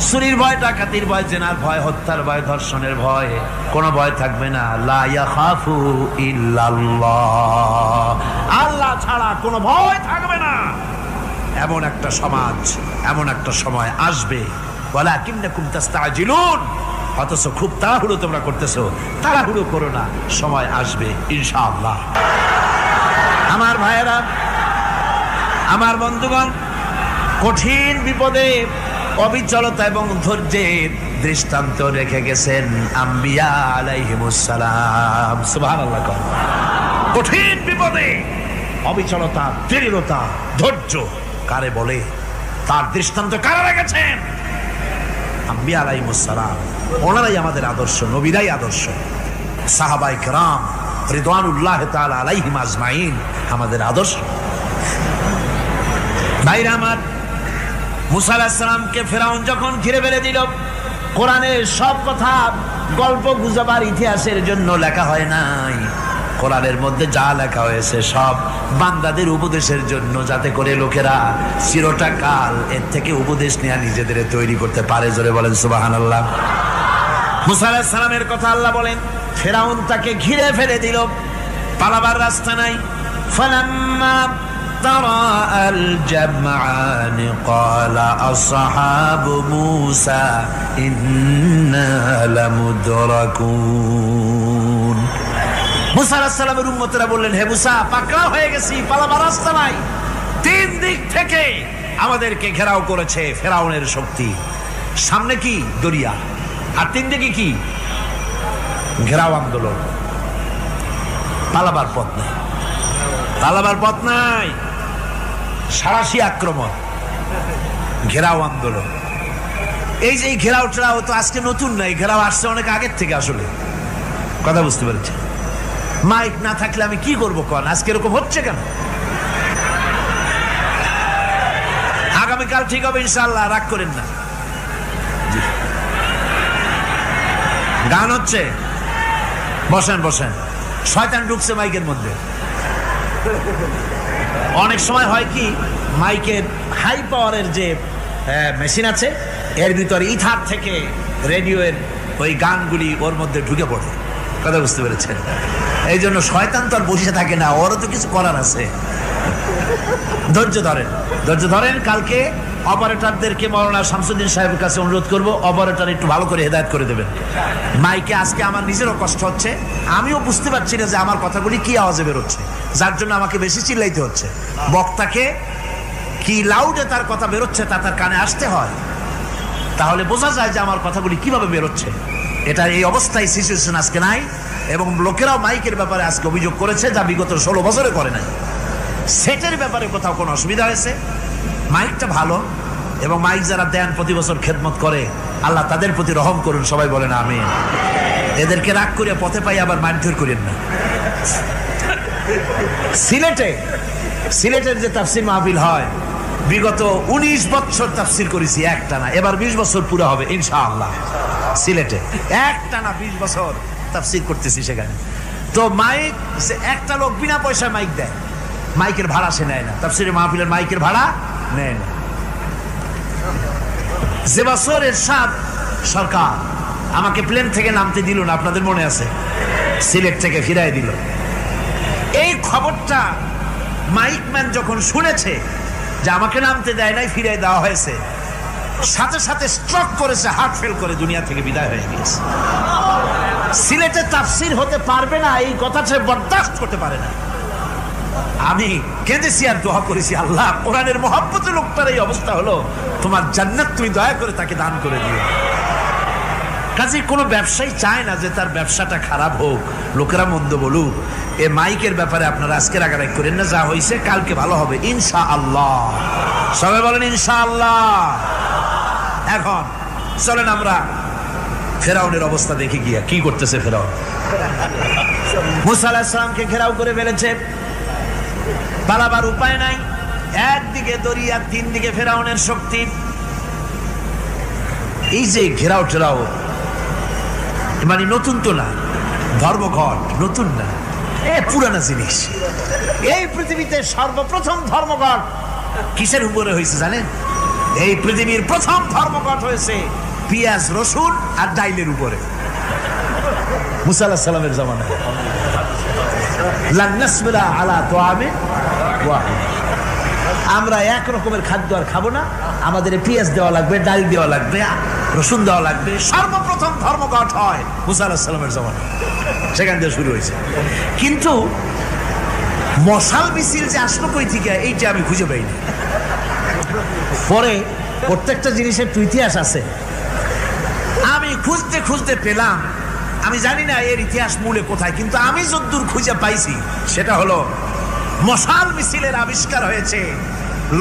চুরির ভয়, ডাকাতির ভয়, জেনার ভয়, হত্যার ভয়, ধর্ষণের ভয়, কোনো ভয় থাকবে না। লা ইয়াখাফু ইল্লাল্লাহ, আল্লাহ ছাড়া কোনো ভয় থাকবে না। এমন একটা সমাজ, এমন একটা সময় আসবে। ওয়ালাকিন্নাকুম তাস্তাজিলুন, অথচ খুব তাড়াহুড়ো তোমরা করতেছো। তাড়াহুড়ো করো না, সময় আসবে ইনশাআল্লাহ। আমার ভাইয়েরা, আমার বন্ধুগণ, কঠিন বিপদে অবিচলতা এবং ধৈর্যের দৃষ্টান্ত রেখে গেছেন আম্বিয়া আলাইহিমুস সালাম। সুবহানাল্লাহ। কঠিন বিপদে অবিচলতা, দৃঢ়তা, ধৈর্য কারে বলে, তার দৃষ্টান্ত কারা রেখেছেন? আম্বিয়া আলাইহিস সালাম, ওনারাই আমাদের আদর্শ, নবীরাই আদর্শ, সাহাবায়ে কেরাম রিদওয়ানুল্লাহ তাআলা আলাইহিম আজমাইন আমাদের আদর্শ। ভাইরা আমার, মুসা আলাইহিস সালামকে ফেরাউন যখন ঘিরে ফেলে দিল, কোরআনের সব কথা গল্প গুজবার ইতিহাসের জন্য লেখা হয় নাই। কোরআনের মধ্যে যা লেখা হয়েছে সব বান্দাদের উপদেশের জন্য, যাতে করে লোকেরা চিরটা কাল এর থেকে উপদেশ নেওয়া নিজেদের তৈরি করতে পারে। জোরে বলেন সুবহানাল্লাহ। মুসা আলাইহিস সালামের কথা আল্লাহ বলেন, ফেরাউন তাকে ঘিরে ফেলে দিল, পালাবার রাস্তা নাই। ফালাম্মা ترى الجمعان قال أصحاب موسى إنا لمدركون। মুসা আলাইহিস সালামের উম্মতেরা বললেন, হে মুসা, পাকড়াও হয়ে গেছি, পালাবার রাস্তা নাই। তিন দিক থেকে আমাদেরকে ঘেরাও করেছে ফেরাউনের শক্তি। সামনে কি? দরিয়া, আর তিন দিকে কি? ঘেরাও আন্দোলন। পালাবার পথ নাই, পালাবার পথ নাই। সারাশি আক্রমণ, ঘেরাও আন্দোলন। এই যে ঘেরাও টেরাও তো আজকে নতুন নাই, ঘেরাও আসছে অনেক আগের থেকে। আসলে কথা বুঝতে পেরেছে? মাইক না থাকলে আমি কি করবো কোন? আজকে এরকম হচ্ছে কেন? আগামীকাল ঠিক হবে ইনশাআল্লাহ, রাগ করেন না। গান হচ্ছে, বসেন বসেন। শয়তান ঢুকছে মাইকের মধ্যে। অনেক সময় হয় কি, মাইকের হাই পাওয়ারের যে মেশিন আছে, এর ভিতরে ইথার থেকে রেডিওর ওই গানগুলি ওর মধ্যে ঢুকে পড়ে। কথা বুঝতে পেরেছেন? এই জন্য শয়তান তো আর বসে থাকে না, ওরও তো কিছু করার আছে। ধৈর্য ধরেন, ধৈর্য ধরেন। কালকে অপারেটরদেরকে মাওলানা শামসুদ্দিন সাহেবের কাছে অনুরোধ করব, অপারেটর একটু ভালো করে হেদায়েত করে দেবেন মাইকে। আজকে আমার নিজেরও কষ্ট হচ্ছে, আমিও বুঝতে পারছি না যে আমার কথাগুলি কি আওয়াজে বেরোচ্ছে, যার জন্য আমাকে বেশি চিল্লাইতে হচ্ছে। বক্তাকে কি লাউডে তার কথা বেরোচ্ছে তা তার কানে আসতে হয়, তাহলে বোঝা যায় যে আমার কথাগুলি কিভাবে বেরোচ্ছে। এটা এই অবস্থায় সিচুয়েশন আজকে নাই, এবং লোকেরাও মাইকের ব্যাপারে আজকে অভিযোগ করেছে, যা বিগত 16 বছরে করে নাই। সেটের ব্যাপারে কোথাও কোনো অসুবিধা হয়েছে? মাইকটা ভালো, এবং মাইক যারা দেন প্রতি বছর খেদমত করে, আল্লাহ তাদের প্রতি রহম করুন। সবাই বলেন আমিন। এদেরকে রাগ করে পথে পাই আবার মারধর করেন না। সিলেটের যে তাফসির মাহফিল হয়, বিগত 19 বছর তাফসির করেছি একটানা, এবার 20 বছর পুরো হবে ইনশাআল্লাহ। সিলেটে একটানা 20 বছর তাফসির করতেছি সেখানে। তো মাইক, একটা লোক বিনা পয়সায় মাইক দেয়, মাইকের ভাড়া সে নেয় না। তাফসিরের মাহফিলের মাইকের ভাড়া নেয় না। যে বছর এরশাদ সরকার আমাকে প্লেন থেকে নামতে দিল না, আপনাদের মনে আছে? সিলেট থেকে ফিরাই দিল। এই খবরটা মাইকম্যান যখন শুনেছে যে আমাকে নামতে দেয় নাই, ফিরাই দেওয়া হয়েছে, সাথে সাথে স্ট্রোক করেছে, হার্ট ফেল করে দুনিয়া থেকে বিদায় হয়ে গিয়েছে। সিলেটে তাফসির হতে পারবে না, এই কথাটা বরদাস্ত করতে পারে না। আমি কেঁদেছি আর দোয়া করেছি, আল্লাহ, কোরআনের মহব্বতের লোকটার এই অবস্থা হলো, তোমার জান্নাত তুমি দয়া করে তাকে দান করে দিও। কাজে কোনো ব্যবসায়ী চায় না যে তার ব্যবসাটা খারাপ হোক, লোকেরা মন্দ বলুক। এ মাইকের ব্যাপারে আপনারা আজকে রাগারাগ করেন না, যা হয়েছে কালকে ভালো হবে ইনশাআল্লাহ। সবাই বলেন ইনশাআল্লাহ। এখন চলেন আমরা ফেরাউনের অবস্থা দেখে গিয়া কি করতেছে ফেরাউন। মুসা আলাইহিস সালামকে ঘেরাও করে ফেলেছে, পালাবার উপায় নাই। একদিকে দরিয়া, তিন দিকে ফেরাউনের শক্তি। এই যে ঘেরাও টেরাও মানে নতুন তো না, ধর্মঘট নতুন না, পুরানা জিনিস। এই পৃথিবীতে সর্বপ্রথম ধর্মঘট কিসের উপরে হয়েছে জানেন? এই পৃথিবীর প্রথম ধর্মঘট হয়েছে পেঁয়াজ, রসুন আর ডাইলের উপরে, মুসা আলাইহিস সালামের জামানায়। লান নাসবিরা আলা তাআমিন ওয়াহিদ, আমরা এক রকমের খাদ্য আর খাবো না, আমাদের পেঁয়াজ দেওয়া লাগবে, ডাল দেওয়া লাগবে, রসুন দেওয়া লাগবে। সর্বপ্রথম ধর্মঘট হয় মুসা আলাইহিস সালামের জামানায়, সেখান থেকে শুরু হয়েছে। কিন্তু মশাল মিছিল যে আসলো কই থেকে, এইটা আমি খুঁজে পাইনি। পরে প্রত্যেকটা জিনিসের তো ইতিহাস আছে, আমি খুঁজতে খুঁজতে পেলাম। আমি জানি না এর ইতিহাস মূলে কোথায়, কিন্তু আমি যতদূর খুঁজে পাইছি সেটা হলো মশাল মিছিলের আবিষ্কার হয়েছে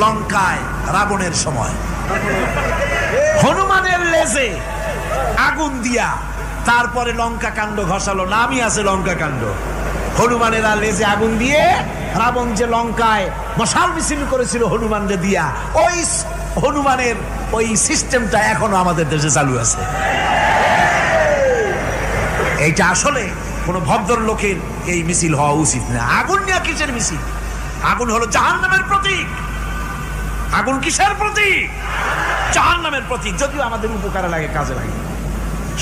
লঙ্কায় রাবণের সময়। হনুমানের লেজে আগুন দিয়া তারপরে লঙ্কা কাণ্ড ঘষালো, নামই আছে লঙ্কা কাণ্ড। হনুমানের লেজে আগুন দিয়ে রাবণ যে লঙ্কায় মশাল মিছিল করেছিল হনুমানকে দিয়া, ওই হনুমানের ওই সিস্টেমটা এখনো আমাদের দেশে চালু আছে। এইটা আসলে কোন ভদ্রলোকের এই মিছিল হওয়া উচিত না। আগুন নিয়ে কিসের মিছিল? আগুন হলো জাহান্নামের প্রতীক। আগুন কিসের প্রতীক? জাহান্নামের প্রতীক। যদিও আমাদের উপকারে লাগে, কাজে লাগে।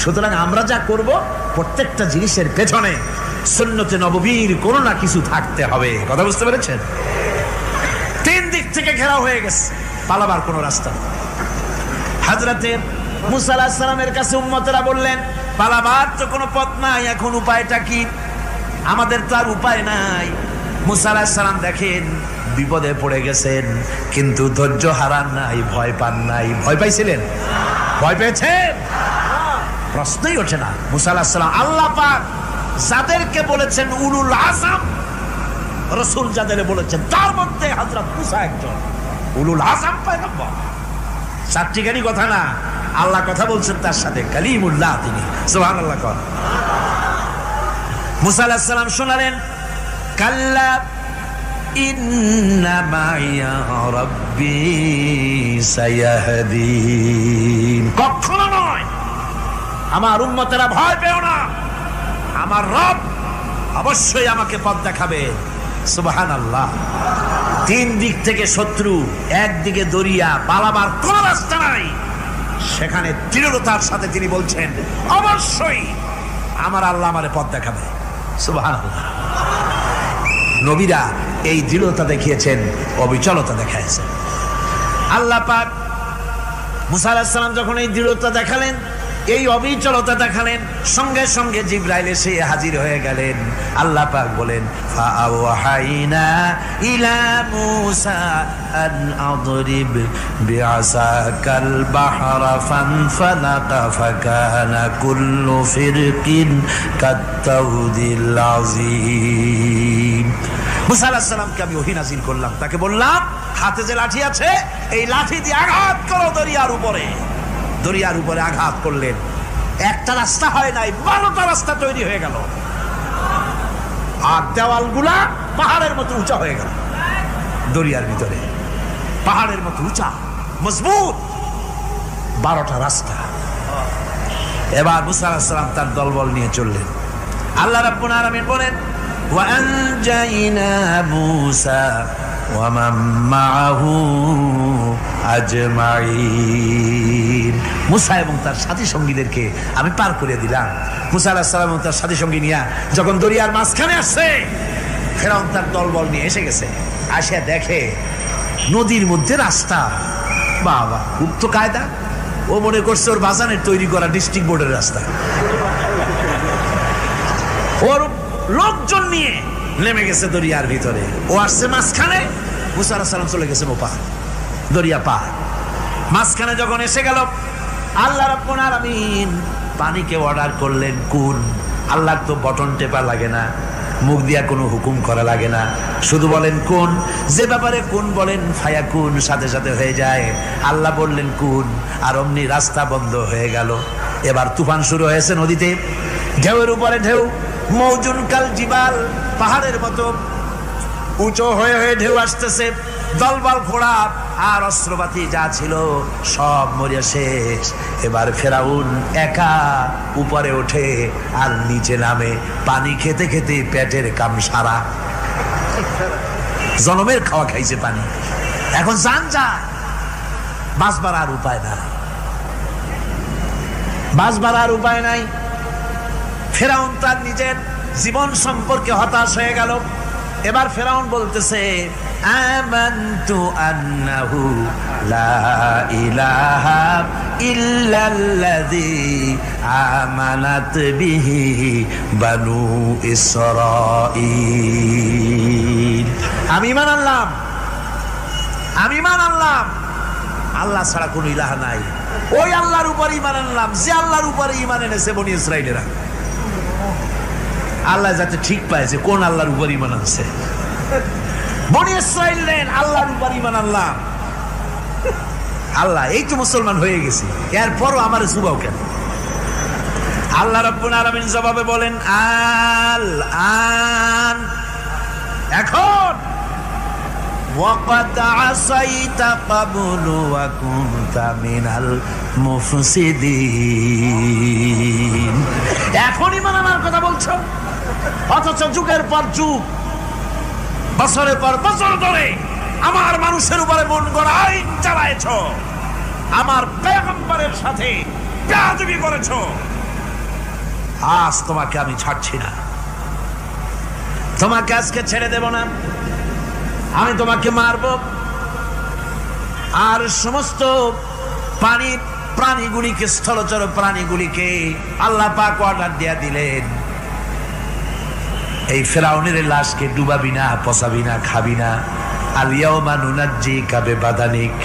সুতরাং আমরা যা করব প্রত্যেকটা জিনিসের পেছনে সুন্নতে নববীর কোনো না কিছু থাকতে হবে। কথা বুঝতে পেরেছেন? তিন দিক থেকে ঘেরাও হয়ে গেছে, পালাবার কোনো রাস্তা নেই। হযরতে মুসা আলাইহিস সালামের কাছে উম্মতেরা বললেন, পালাবার তো কোনো পথ নাই, এখন উপায়টা কি? আমাদের তো আর উপায় নাই। মুসা আলাইহিস সালাম দেখেন বিপদে পড়ে গেছেন, কিন্তু ধৈর্য হারান নাই, ভয় পান নাই। ভয় পাইছিলেন? ভয় পেয়েছেন? প্রশ্নই ওঠে না। মুসা আলাইহিস সালাম আল্লাহ পাক যাদেরকে বলেছেন উলুল আযম, রাসূল যাদের বলেছেন তার মধ্যে হযরত মুসা একজন উলুল আযম পয়গম্বর। চারটিখানি কথা না, আল্লাহ কথা বলছেন তার সাথে, কালিমুল্লাহ তিনি। সুবহানাল্লাহ। কর মুসা আলাইহিস সালাম শোনালেন, কাল্লা ইন্না মাইয়া রাব্বি সায়াহদিন। কখনো নয়, আমার উম্মতেরা ভয় পেও না, আমার রব অবশ্যই আমাকে পথ দেখাবে। সুবহানাল্লাহ। তিন দিক থেকে শত্রু, একদিকে দরিয়া, পালাবার কোন রাস্তা নাই। সেখানে দৃঢ়তার সাথে তিনি বলছেন, অবশ্যই আমার আল্লাহ আমারে পথ দেখাবে। সুবহানাল্লাহ। নবীরা এই দৃঢ়তা দেখিয়েছেন, অবিচলতা দেখাইছেন। আল্লাহ পাক মুসা আলাইহিস সালাম যখন এই দৃঢ়তা দেখালেন, এই অবিচলতা দেখালেন, সঙ্গে সঙ্গে জিবরাইল এসে হাজির হয়ে গেলেন। আল্লাহ পাক বলেন, ফাআওহাইনা ইলা মূসা আন আদরিব বিআসাকাল বাহরা ফানফালাকা ফাকানা কুল্লু ফিরকিন কাত্তাউদিল আযীম। মুসা আলাইহিস সালামকে আমি ওহী নাযিল করলাম, তাকে বললাম হাতে যে লাঠি আছে এই লাঠি দিয়ে আঘাত করো দরিয়ার উপরে। দরিয়ার উপরে আঘাত করলেন, একটা রাস্তা হয় নাই, 12টা রাস্তা তৈরি হয়ে গেল। আর দেওয়ালগুলা পাহাড়ের মতো উঁচা হয়ে গেল। দরিয়ার ভিতরে পাহাড়ের মতো উঁচা মজবুত 12টা রাস্তা। এবার মুসা আলাইহিস সালাম তার দলবল নিয়ে চললেন। আল্লাহ রাব্বুল আলামিন বলেন, ওয়া আনজাইনা মূসা ওয়া মান মাআহু আজমাইন। মুসা এবং তার সাথী সঙ্গীদেরকে আমি পার করে দিলাম। মুসা আলাইহিস সালাম এবং তার সাথী সঙ্গী নিয়ে যখন দরিয়ার মাঝখানে আসছে, ফেরাউন তার দলবল নিয়ে এসে গেছে। আসে দেখে নদীর মধ্যে রাস্তা। বাবা, খুব তো কায়দা। ও মনে করছে ওর বাজানের তৈরি করা ডিস্ট্রিক্ট বোর্ডের রাস্তা। ওর লোকজন নিয়ে নেমে গেছে দরিয়ার ভিতরে। ও আসছে মাঝখানে, মুসা আলাইহিস সালাম চলে গেছে ওপার, দরিয়া পার। মাঝখানে যখন এসে গেল, আল্লাহ রাব্বুল আলামিন পানিকে অর্ডার করলেন কুন। আল্লাহর তো বটন টেপা লাগে না, মুখ দিয়া কোনো হুকুম করা লাগে না, শুধু বলেন কুন। যে ব্যাপারে কুন বলেন ফায়াকুন, সাথে সাথে হয়ে যায়। আল্লাহ বললেন কুন, আর অমনি রাস্তা বন্ধ হয়ে গেল। এবার তুফান শুরু হয়েছে নদীতে, ঢেউয়ের উপরে ঢেউ, মৌজুন কাল জিবাল, পাহাড়ের মতো উঁচু হয়ে হয়ে ঢেউ আসতেছে। দলবল ঘোড়া আর অস্ত্রপাতি যা ছিল সব মরিয়া শেষ। এবার ফেরাউন একা উপরে ওঠে আর নিচে নামে, পানি খেতে খেতে পেটের কাম সারা। জনমের খাওয়া খাইছে পানি, এখন জান যা, বাঁচবার আর উপায় নাই, বাঁচবার আর উপায় নাই। ফেরাউন তার নিজের জীবন সম্পর্কে হতাশ হয়ে গেল। এবার ফেরাউন বলতেছে, আমানতু আন্নাহু লা ইলাহা ইল্লাল্লাযী আমানাত বিহি বানু ইসরাঈল। আমি ঈমান আনলাম, আমি ঈমান আনলাম আল্লাহ ছাড়া কোনো ইলাহ নাই। ওই আল্লাহর উপর ঈমান আনলাম যে আল্লাহর উপরে ঈমান এনেছে বনি ইসরাঈলেরা। আল্লাহ যাতে ঠিক পাইছে কোন আল্লাহর উপর ঈমান আনছে। বনি ইসরাঈল আল্লাহর উপর ঈমান আনলাম। আল্লাহ এই তো মুসলমান হয়ে গেছি, এরপরও আমার সুবাও কেন? আল্লাহ রাব্বুল আলামিন জবাবে বলেন, আল আন, এখন ওয়াকাদ আসাইতা ক্বাবলু ওয়া কুনতা মিনাল মুফসিদিন, এখন ঈমান আনার কথা বলছো, অথচ যুগের পর যুগ, বছরের পর বছর ধরে আমার মানুষের উপরে মন গড়া আইন চালায়েছ, আমার পয়গম্বরের সাথে বেয়াদবি করেছ, আজ তোমাকে আমি ছাড়ছি না, তোমাকে আজকে ছেড়ে দেব না, আমি তোমাকে মারব। আর সমস্ত প্রাণীগুলিকে, স্থলচর প্রাণীগুলিকে আল্লাহ পাক অর্ডার দিয়া দিলেন, এই ফেরাউনের লাশকে ডুবাবি না, পচাবি না, খাবি না, আলিয়াউমা নুনাজ্জিকা বিবাদানিক,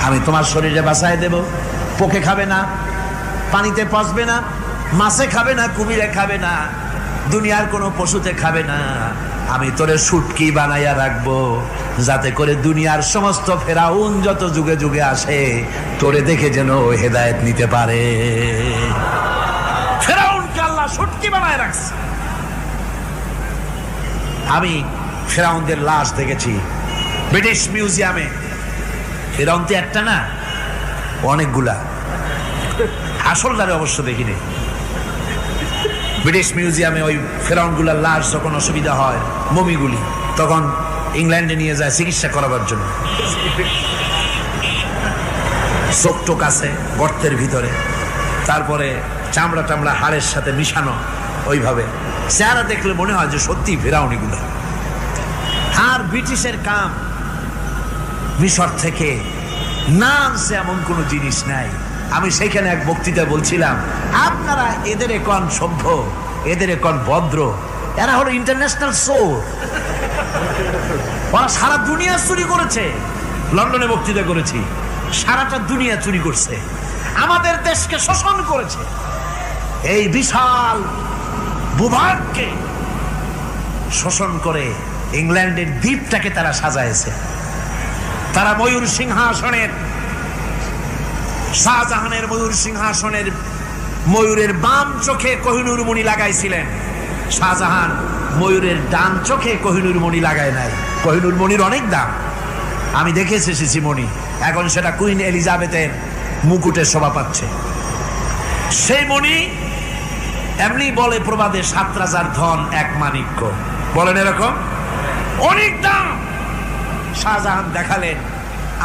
আমি তোমার শরীরে বাঁচায় দেব, পোকে খাবে না, পানিতে পচবে না, মাছে খাবে না, কুমিরে খাবে না, দুনিয়ার কোনো পশুতে খাবে না, আমি তোরে শুটকি বানাইয়া রাখবো, যাতে করে দুনিয়ার সমস্ত ফেরাউন যত যুগে যুগে আসে তোরে দেখে যেন হেদায়েত নিতে পারে। ফেরাউনকে আল্লাহ শুটকি বানায় রাখছে। আমি ফেরাউনদের লাশ দেখেছি ব্রিটিশ মিউজিয়ামে। ফেরাউন তো একটা না, অনেকগুলা, আসলদারে অবশ্য দেখিনি। ব্রিটিশ মিউজিয়ামে ওই ফেরাউনগুলার লাশ যখন অসুবিধা হয়, মমিগুলি, তখন ইংল্যান্ডে নিয়ে যায় চিকিৎসা করাবার জন্য। চোখ টোক আছে গর্তের ভিতরে, তারপরে চামড়া টামড়া হাড়ের সাথে মিশানো, ওইভাবে চেহারা দেখলে মনে হয় যে সত্যি ফেরাউনিগুলা। আর ব্রিটিশের কাম মিশর থেকে না আনছে এমন কোনো জিনিস নাই। আমি সেখানে এক বক্তৃতায় বলছিলাম, আপনারা এদের এখন সভ্য, এদের এখন ভদ্র, এরা হলো ইন্টারন্যাশনাল চোর, ওরা সারা দুনিয়া চুরি করেছে। লন্ডনে বক্তৃতা করেছি, সারাটা দুনিয়া চুরি করছে, আমাদের দেশকে শোষণ করেছে। এই বিশাল ভূভাগকে শোষণ করে ইংল্যান্ডের দ্বীপটাকে তারা সাজাইছে। তারা ময়ূর সিংহাসনের, শাহজাহানের ময়ূর সিংহাসনের ময়ূরের বাম চোখে কোহিনূর মণি লাগাইছিলেন, শাহজাহান ময়ূরের ডান চোখে কোহিনূর মণি লাগায় নাই। কোহিনূর মণির অনেক দাম, আমি দেখে এসেছি মণি, এখন সেটা কুইন এলিজাবেথের মুকুটে শোভা পাচ্ছে। সেই মণি এমনি বলে প্রবাদে ৭ রাজার ধন এক মাণিক্য, বলেন এরকম, অনেক দাম। শাহজাহান দেখালেন,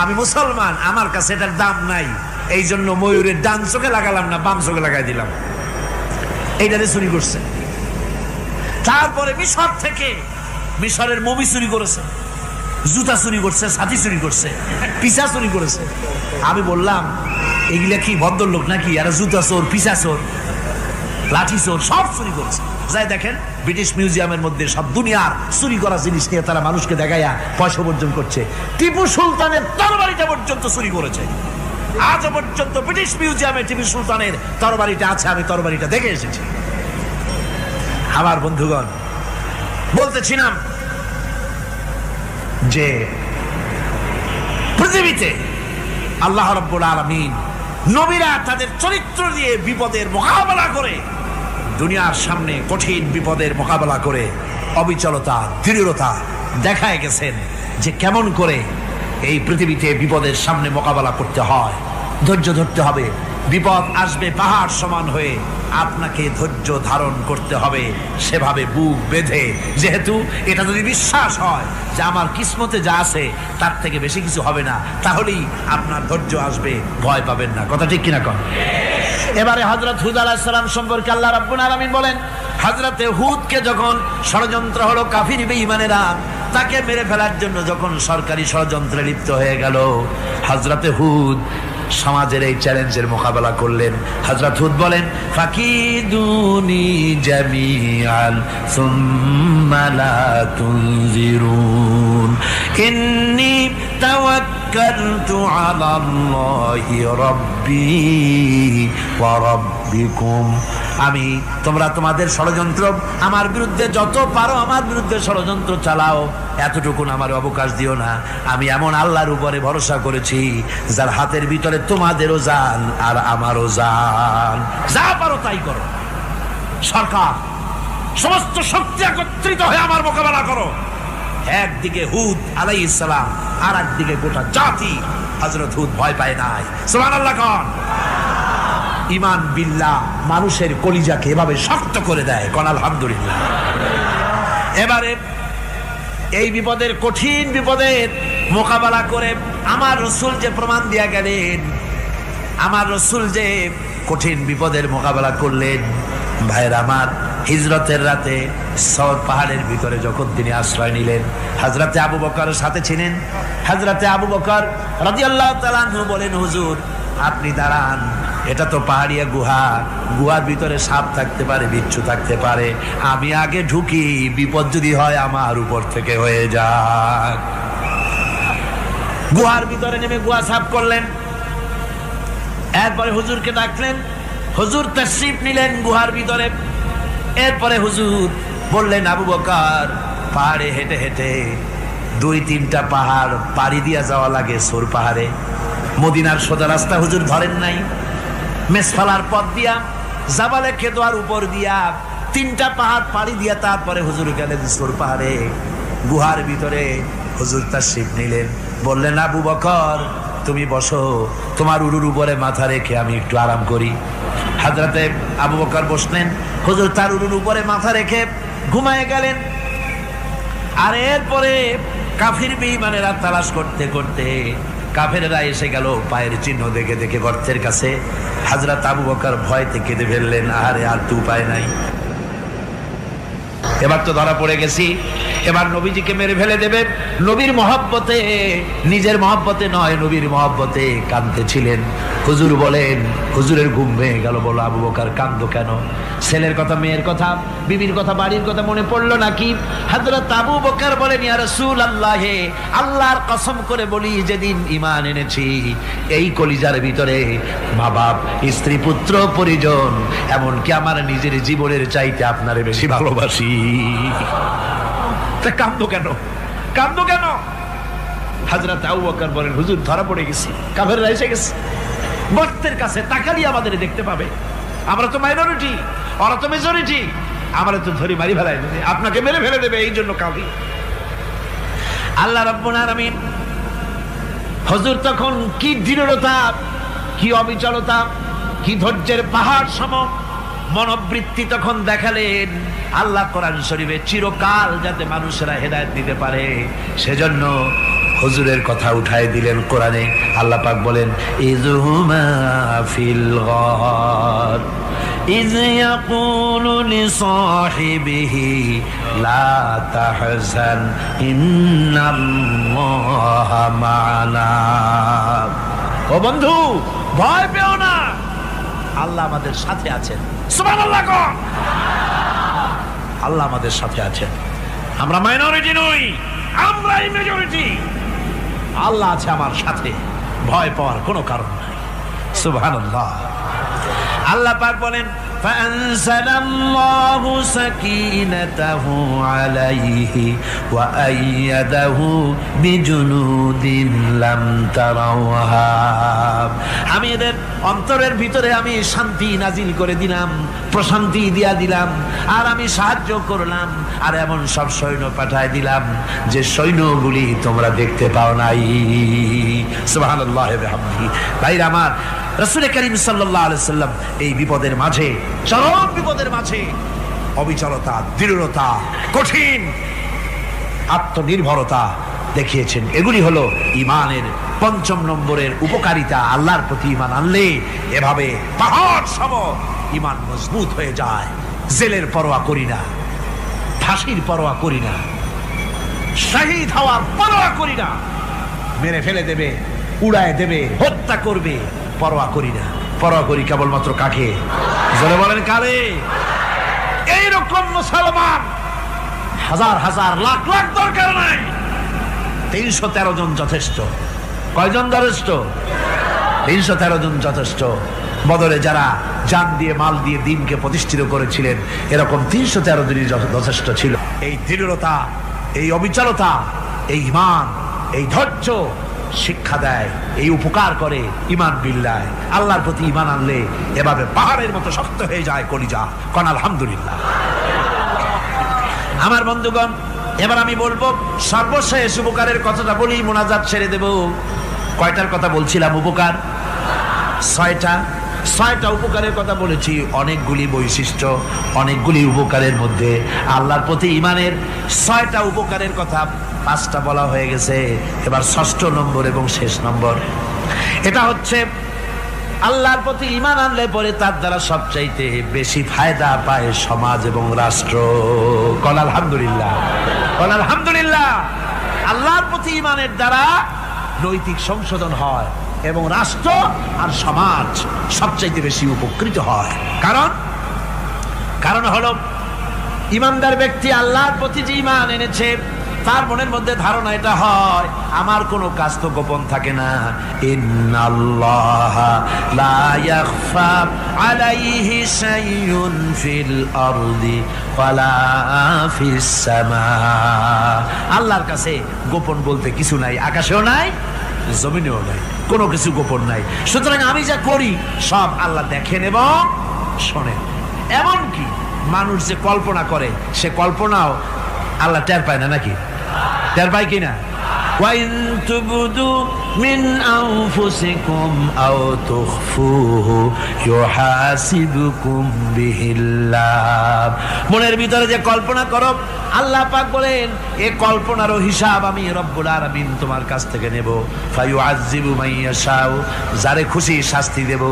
আমি মুসলমান, আমার কাছে এটার দাম নাই, এই জন্য ময়ূরের ডান চোখে লাগালাম না, বাম চোখে লাগাই দিলাম। এইটাতে চুরি করছে। তারপরে মিশর থেকে, মিশরের মমি চুরি করেছে, জুতা চুরি করছে, ছাতি চুরি করছে, পিসা চুরি করেছে। আমি বললাম, এগুলা কি ভদ্রলোক নাকি? আর জুতা চোর, পিসা চোর, লাঠি চোর, সব চুরি করছে। যাই দেখেন ব্রিটিশ মিউজিয়ামের মধ্যে সব দুনিয়ার চুরি করা জিনিস নিয়ে তারা মানুষকে দেখাইয়া পয়সা অর্জন করছে। টিপু সুলতানের তরবারিটা পর্যন্ত চুরি করেছে। আজ পর্যন্ত ব্রিটিশ মিউজিয়ামে টিপু সুলতানের তরবারিটা আছে, আমি তরবারিটা দেখে এসেছি। আমার বন্ধুগণ, বলতেছিলাম যে পৃথিবীতে আল্লাহ রাব্বুল আলামিন নবীরা তাদের চরিত্র দিয়ে বিপদের মোকাবেলা করে, দুনিয়ার সামনে কঠিন বিপদের মোকাবেলা করে অবিচলতা, দৃঢ়তা দেখায় গেছেন যে কেমন করে এই পৃথিবীতে বিপদের সামনে মোকাবেলা করতে হয়। ধৈর্য ধরতে হবে, বিপদ আসবে পাহাড় সমান হয়ে, আপনাকে ধৈর্য ধারণ করতে হবে সেভাবে বুক বেঁধে। যেহেতু এটা যদি বিশ্বাস হয় যে আমার কিসমতে যা আছে তার থেকে বেশি কিছু হবে না, তাহলেই আপনার ধৈর্য আসবে, ভয় পাবেন না। কথা ঠিক কিনা কন? এবারে হযরত হুদ আলাইহিস সালাম সম্পর্কে আল্লাহ রাব্বুল আলামিন বলেন, হযরতে হুদকে যখন ষড়যন্ত্র হলো কাফির বেঈমানেরা তাকে মেরে ফেলার জন্য, যখন সরকারি ষড়যন্ত্রে লিপ্ত হয়ে গেল, হযরতে হুদ সমাজের এই চ্যালেঞ্জের মোকাবেলা করলেন। হযরত হুদ বলেন, ফাকিদুনি জামিআন সুম্মা লা তুনজিরুন ইন্নী তাওয়াক্কালতু তাওয়াক্কালতু আলাল্লাহি রাব্বি ওয়া রাব্বিকুম। আমি তোমরা তোমাদের ষড়যন্ত্র আমার বিরুদ্ধে যত পারো আমার বিরুদ্ধে ষড়যন্ত্র চালাও, এতটুকুন আমার অবকাশ দিও না। আমি এমন আল্লাহর উপরে ভরসা করেছি যার হাতের ভিতরে তোমাদেরও জান আর আমারও জান। যা পারো তাই করো। সরকার সমস্ত শক্তি একত্রিত হয়ে আমার মোকাবেলা করো। একদিকে হুদ আলাইহিস সালাম, আর একদিকে গোটা জাতি। হযরত হুদ ভয় পায় নাই। সুবহানাল্লাহ কোন। ঈমান বিল্লাহ মানুষের কলিজাকে এভাবে শক্ত করে দেয়। কোন আলহামদুলিল্লাহ। এবারে এই বিপদের, কঠিন বিপদের মোকাবেলা করে আমার রাসূল যে প্রমাণ দিয়া গেলেন, আমার রাসূল যে কঠিন বিপদের মোকাবেলা করলেন, ভাইরা আমার, হিজরতের রাতে সওর পাহাড়ের ভিতরে যখন তিনি আশ্রয় নিলেন, হযরতে আবু বকরের সাথে ছিলেন। হযরতে আবু বকর রাদিয়াল্লাহু তাআলা আনহু বলেন, হুজুর আপনি দাঁড়ান, এটা তো পাহাড়িয়া গুহা, গুহার ভিতরে সাপ থাকতে পারে, বিচ্ছু থাকতে পারে, আমি আগে ঢুকি, বিপদ যদি হয় আমার উপর থেকে হয়ে যাক। গুহার ভিতরে নেমে গুহা সাফ করলেন। এরপরে হুজুরকে ডাকলেন, হুজুর তাশরীফ নিলেন গুহার ভিতরে। এরপরে হুজুর বললেন, আবু বকর, পাহাড়ে হেঁটে হেঁটে 2-3টা পাহাড় পাড়ি দিয়া যাওয়া লাগে সৌর পাহাড়ে। মদিনার সোজা রাস্তা হুজুর ধরেন নাই, মেসফালার পথ দিয়া জাবালে খেদোয়ার উপর দিয়া 3টা পাহাড় পাড়ি দিয়া তারপরে হুজুর গেলেন সৌর পাহাড়ে। গুহার ভিতরে হুজুর তাশরীফ নিলেন। বললেন, আবু বকর তুমি বসো, তোমার উরুর উপরে মাথা রেখে আমি একটু আরাম করি। হযরতে আবু বকর বসলেন, হুজুর তার উরুর উপরে মাথা রেখে ঘুমায় গেলেন। আর এরপরে কাফির বেঈমানেরা তালাশ করতে করতে কাফেররা এসে গেল পায়ের চিহ্ন দেখে দেখে গর্তের কাছে। হযরত আবু বকর ভয়তে কেঁদে ফেললেন, আরে আর তো উপায় নাই, এবার তো ধরা পড়ে গেছি, এবার নবীজিকে মেরে ফেলে দেবে। নবীর মহব্বতে, নিজের মহব্বতে নয়, নবীর মহব্বতে কাঁদতেছিলেন। হুজুর বলেন, হুজুরের ঘুম ভেঙে গেল। বলো, আবু বকর কাঁদো কেন? ছেলের কথা, মেয়ের কথা, বিবির কথা, বাড়ির কথা মনে পড়লো নাকি? হযরত আবু বকর বলেন, ইয়া রাসূলুল্লাহ, আল্লাহর কসম করে বলি, যেদিন ঈমান এনেছি এই কলিজার ভিতরে মা বাপ, স্ত্রী, পুত্র, পরিজন, এমনকি আমার নিজের জীবনের চাইতে আপনারে বেশি ভালোবাসি। কাঁদো কেন? কাঁদো কেন? হযরত আবু বকর বলেন, হুজুর ধরা পড়ে গেছি, কাফেররা এসে গেছে গর্তের কাছে, তাকালি আমাদের দেখতে পাবে, আমরা তো মাইনরিটি, ওরা তো মেজরিটি, আমরা তো ধরি মারি ফেলাই দেবে, আপনাকে মেরে ফেলে দেবে, এই জন্য কাঁদি। আল্লাহ রাব্বুল আলামিন, হুজুর তখন কি দৃঢ়তা, কি অবিচলতা, কি ধৈর্যের পাহাড় সম মনোবৃত্তি তখন দেখালেন। আল্লাহ কোরআন শরীফে চিরকাল যাতে মানুষেরা হেদায়েত দিতে পারে, সেজন্য হুজুরের কথা উঠায় দিলেন কোরআনে। আল্লাহ পাক বলেন, ইযহুমা ফিল গার ইয ইয়াকুলু লিসাহিবিহি লা তাহজান ইন্নাল্লাহা মা'ানা। ও বন্ধু, ভয় পেও না, আল্লাহ আমাদের সাথে আছেন। সুবহানাল্লাহ কোন। আল্লাহ আমাদের সাথে আছেন। আমরা মাইনরিটি নই, আমরাই মেজরিটি। আল্লাহ আছে আমার সাথে, ভয় পাওয়ার কোনো কারণ নাই। সুবহানাল্লাহ। আল্লাহ পাক বলেন, ফাআনজালাল্লাহু সাকিনাতাহু আলাইহি ওয়া আইয়াদাহু বিজুনুদিন লাম তারাওহা। আমি এদের অন্তরের ভিতরে আমি শান্তি নাজিল করে দিলাম, প্রশান্তি দিয়া দিলাম, আর আমি সাহায্য করলাম, আর এমন সব সৈন্য পাঠায় দিলাম যে সৈন্যগুলি তোমরা দেখতে পাও নাই। সুবহানাল্লাহ ওয়া বিহামদিহি। ভাইরা আমার, রাসূল করিম সাল্লাল্লাহু আলাইহি সাল্লাম এই বিপদের মাঝে, চরম বিপদের মাঝে অবিচলতা, দৃঢ়তা, কঠিন আত্মনির্ভরতা দেখিয়েছেন। এগুলি হলো ঈমানের 5 নম্বরের উপকারিতা। আল্লাহর প্রতি ঈমান আনলে এভাবে পাহাড় সম ঈমান মজবুত হয়ে যায়। জেলের পরোয়া করি না, ফাঁসির পরোয়া করি না, শহীদ হওয়ার পরোয়া করি না, মেরে ফেলে দেবে, উড়ায় দেবে, হত্যা করবে, পরোয়া করি না। পরোয়া করি কেবলমাত্র কাকে? জোরে বলেন, কারে? এইরকম মুসলমান হাজার হাজার লাখ লাখ দরকার নাই, 313 জন যথেষ্ট। কয়জন যথেষ্ট? 313 জন যথেষ্ট। বদরে যারা জান দিয়ে মাল দিয়ে দিনকে প্রতিষ্ঠিত করেছিলেন, এরকম 313 জনই যথেষ্ট ছিল। এই দৃঢ়তা, এই অবিচলতা, এই ঈমান, এই ধৈর্য শিক্ষা দেয়, এই উপকার করে ঈমান বিল্লাহ। আল্লাহর প্রতি ঈমান আনলে এভাবে পাহাড়ের মতো শক্ত হয়ে যায় কলিজা। কোন আলহামদুলিল্লাহ। আমার বন্ধুগণ, এবার আমি বলবো সর্বশেষ উপকারের কথাটা বলি, মোনাজাত ছেড়ে দেব। কয়টার কথা বলছিলাম? উপকার 6টা উপকারের কথা বলেছি। অনেকগুলি বৈশিষ্ট্য, অনেকগুলি উপকারের মধ্যে আল্লাহর প্রতি ঈমানের 6টা উপকারের কথা 5টা বলা হয়ে গেছে। এবার 6ষ্ঠ নম্বর এবং শেষ নম্বর, এটা হচ্ছে আল্লাহর প্রতি ঈমান আনলে পরে তার দ্বারা সবচাইতে বেশি ফায়দা পায় সমাজ এবং রাষ্ট্র। কোন আলহামদুলিল্লাহ, কোন আলহামদুলিল্লাহ। আল্লাহর প্রতি ঈমানের দ্বারা নৈতিক সংশোধন হয় এবং রাষ্ট্র আর সমাজ সবচাইতে বেশি উপকৃত হয়। কারণ হলো ঈমানদার ব্যক্তি আল্লাহর প্রতি যে ঈমান এনেছে, তার মনের মধ্যে ধারণা এটা হয়, আমার কোনো কাজ তো গোপন থাকে না। ইন্নাল্লাহা লা ইয়াখফা আলাইহি শাইউন ফিল আরদি ওয়ালা ফিস সামা। আল্লাহর কাছে গোপন বলতে কিছু নাই, আকাশেও নাই, জমিনেও নাই, কোনো কিছু গোপন নাই। সুতরাং আমি যা করি সব আল্লাহ দেখেন এবং শোনেন। এমনকি মানুষ যে কল্পনা করে, সে কল্পনাও আল্লাহ টের পায় না নাকি? টের পায় কিনা? وَإِن تُبْدُوا مِنْ أَنفُسِكُمْ أَوْ تُخْفُوهُ يُحَاسِبْكُم بِهِ اللَّهُ। মনের ভিতরে যে কল্পনা করো, আল্লাহ পাক বলেন এই কল্পনারও হিসাব আমি রব্বুল আলামিন তোমার কাছ থেকে নেব। ফায়ুআযযিবু মান ইয়াশাউ, যারে খুশি শাস্তি দেব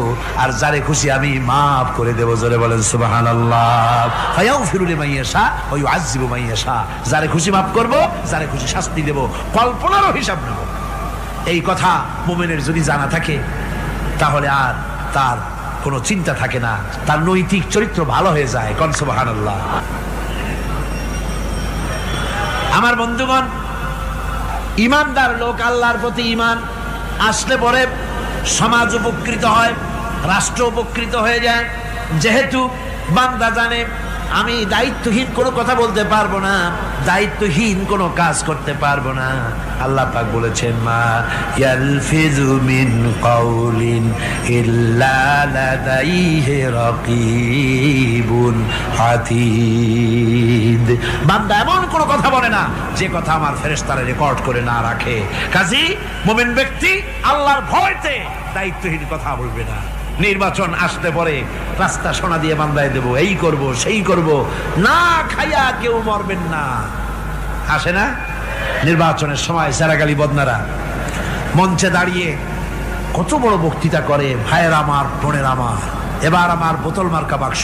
আর যারে খুশি আমি maaf করে দেব। জোরে বলেন সুবহানাল্লাহ। ফায়াগফিরু লিমান ইয়াশা ওয়া ইউআযযিবু মান ইয়াশা, যারে খুশি maaf করব, যারে খুশি শাস্তি দেব, কল্পনারও হিসাব নেব। এই কথা মুমিনের যদি জানা থাকে, তাহলে আর তার কোনো চিন্তা থাকে না, তার নৈতিক চরিত্র ভালো হয়ে যায়। কোন সুবহানাল্লাহ। আমার বন্ধুগণ, ঈমানদার লোক, আল্লাহর প্রতি ঈমান আসলে পরে সমাজ উপকৃত হয়, রাষ্ট্র উপকৃত হয়ে যায়। যেহেতু বান্দা জানে আমি দায়িত্বহীন কোনো কথা বলতে পারবো না, দায়িত্বহীন কোনো কাজ করতে পারবো না। আল্লাহ পাক বলেছেন, মা ইয়ালফিযু মিন কাউলিন ইল্লা লাদাইহি রাকীবুন আতীদ। বান্দা এমন কোনো কথা বলে না যে কথা আমার ফেরেশতারা রেকর্ড করে না রাখে। কাজী মুমিন ব্যক্তি আল্লাহর ভয়তে দায়িত্বহীন কথা বলবে না। নির্বাচন আসতে পরে রাস্তা সোনা দিয়ে বান্ধায় দেব, এই করব সেই করব, না খাইয়া কেউ মরবেন না। আসে না নির্বাচনের সময় সারাগালি বদনারা মঞ্চে দাঁড়িয়ে কত বড় বক্তৃতা করে, ভাইয়ের আমার, বোনের আমার, এবার আমার বোতল মার্কা বাক্স,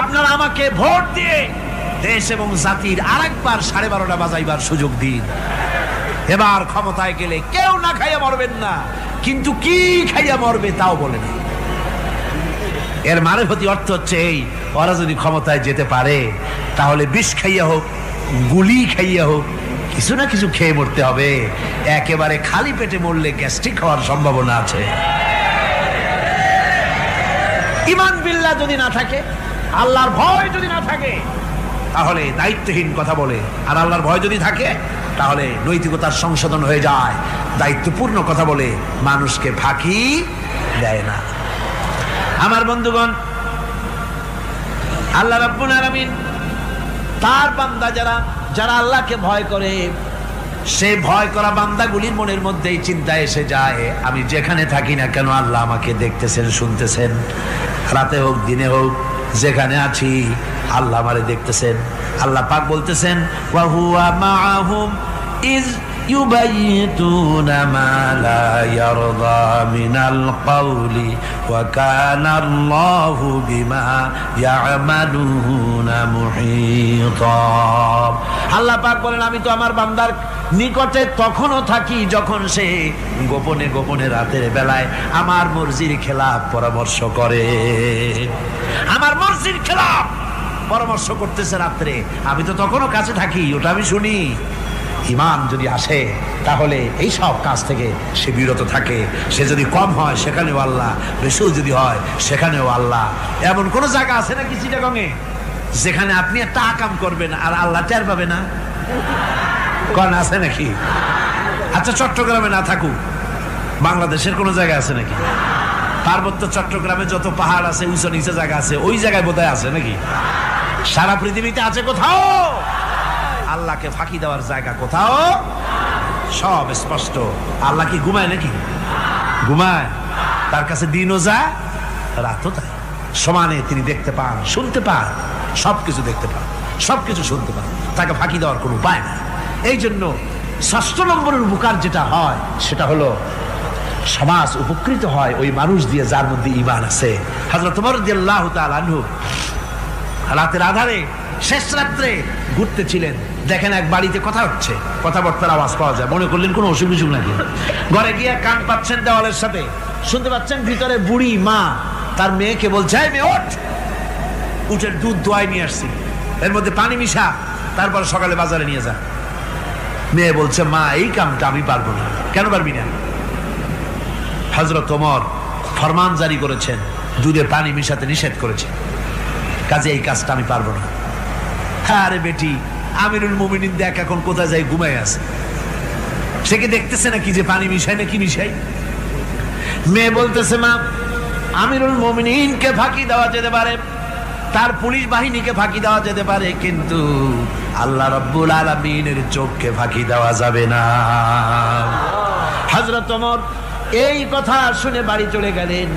আপনারা আমাকে ভোট দিয়ে দেশ এবং জাতির আরেকবার 12:30 বাজাইবার সুযোগ দিন। এবার ক্ষমতায় গেলে কেউ না খাইয়া মরবেন না, কিন্তু কি খাইয়া মরবে তাও বলে না। এর মারফতি অর্থ হচ্ছে এই, ওরা যদি ক্ষমতায় যেতে পারে তাহলে বিষ খাইয়া হোক, গুলি খাইয়া হোক, কিছু না কিছু খেয়ে মরতে হবে। একেবারে খালি পেটে মরলে গ্যাস্ট্রিক হওয়ার সম্ভাবনা আছে। ঈমান বিল্লাহ যদি না থাকে, আল্লাহর ভয় যদি না থাকে, তাহলে দায়িত্বহীন কথা বলে। আর আল্লাহর ভয় যদি থাকে, তাহলে নৈতিকতার সংশোধন হয়ে যায়, দায়িত্বপূর্ণ কথা বলে, মানুষকে ফাঁকি দেয় না। আমার বন্ধুগণ, আল্লাহ রাব্বুল আলামিন তার বান্দা যারা আল্লাহকে ভয় করে, সে ভয় করা বান্দাগুলির মনের মধ্যেই চিন্তা এসে যায়, আমি যেখানে থাকি না কেন আল্লাহ আমাকে দেখতেছেন, শুনতেছেন। রাতে হোক দিনে হোক, যেখানে আছি আল্লাহ আমারে দেখতেছেন। আল্লাহ পাক বলতেছেন, ওয়া হুয়া মাআহুম ইজ ইউবাইতুনা মা লা ইয়ারদা মিনাল কওলি ওয়া কানা আল্লাহু বিমা ইয়ামালুনা মুহীতা। আল্লাহ পাক বলেন, আমি তো আমার বান্দার নিকটে তখনও থাকি যখন সে গোপনে গোপনে রাতের বেলায় আমার মর্জির খেলাফ পরামর্শ করে। আমার মর্জির খেলাফ পরামর্শ করতেছে রাত্রে, আমি তো তখনও কাছে থাকি, ওটা আমি শুনি। ঈমান যদি আসে তাহলে এই সব কাজ থেকে সে বিরত থাকে। সে যদি কম হয় সেখানেও আল্লাহ, বেশিও যদি হয় সেখানেও আল্লাহ। এমন কোন জায়গা আছে নাকি চিটাগংয়ে যেখানে আপনি একটা আকাম করবেন আর আল্লাহ টের পাবে না? কোন আছে নাকি? আচ্ছা চট্টগ্রামে না থাকুক, বাংলাদেশের কোন জায়গা আছে নাকি? পার্বত্য চট্টগ্রামে যত পাহাড় আছে, উঁচু নিচে জায়গা আছে, ওই জায়গায় বোধহয় আছে নাকি? সারা পৃথিবীতে আছে কোথাও? আল্লাহকে ফাঁকি দেওয়ার জায়গা কোথাও? সব স্পষ্ট। আল্লাহ কি ঘুমায় নাকি? ঘুমায়? তার কাছে দিনও যায় রাতও তাই। সমানে তিনি দেখতে পান, শুনতে পান, সবকিছু দেখতে পান, সবকিছু শুনতে পান। তাকে ফাঁকি দেওয়ার কোনো উপায় নাই। এই জন্য ৬ষ্ঠ নম্বরের উপকার যেটা হয় সেটা হলো সমাজ উপকৃত হয় ওই মানুষ দিয়ে যার মধ্যে ঈমান আছে। হযরত ওমর রাদিয়াল্লাহু তাআলা আনহু রাতের আধারে শেষ রাত্রে ঘুরতেছিলেন, দেখেন এক বাড়িতে কথা হচ্ছে, কথাবার্তার আওয়াজ পাওয়া যায়। মনে করলেন কোনো অসুখ বিসুখ নাকি। ঘরে গিয়ে কান পাচ্ছেন দেওয়ালের সাথে, শুনতে পাচ্ছেন ভিতরে বুড়ি মা তার মেয়েকে বলছে, এই মেয়ে ওঠ, উঠের দুধ দোয়াই নিয়ে আসছি, এর মধ্যে পানি মিশা, তারপর সকালে বাজারে নিয়ে যা। মেয়ে বলছে, মা এই কামটা আমি পারবো না। কেন পারবি না? হযরত ওমর ফরমান জারি করেছেন, দুধে পানি মিশাতে নিষেধ করেছেন, কাজে এই কাজটা আমি পারবো না। আরে বেটি, আমিরুল মুমিনিন দেখ এখন কোথায় যায়, ঘুমায় আছে। সে কি দেখতেছে নাকি যে পানি মিশাই না কি মিশাই? মেয়ে বলতেছে, মা আমিরুল মুমিনিনকে ফাঁকি দেওয়া যেতে পারে, তার পুলিশ বাহিনীকে ফাঁকি দেওয়া যেতে পারে, কিন্তু আল্লাহ রাব্বুল আলামিনের চোখকে ফাঁকি দেওয়া যাবে না। হযরত ওমর এই কথা শুনে বাড়ি চলে গেলেন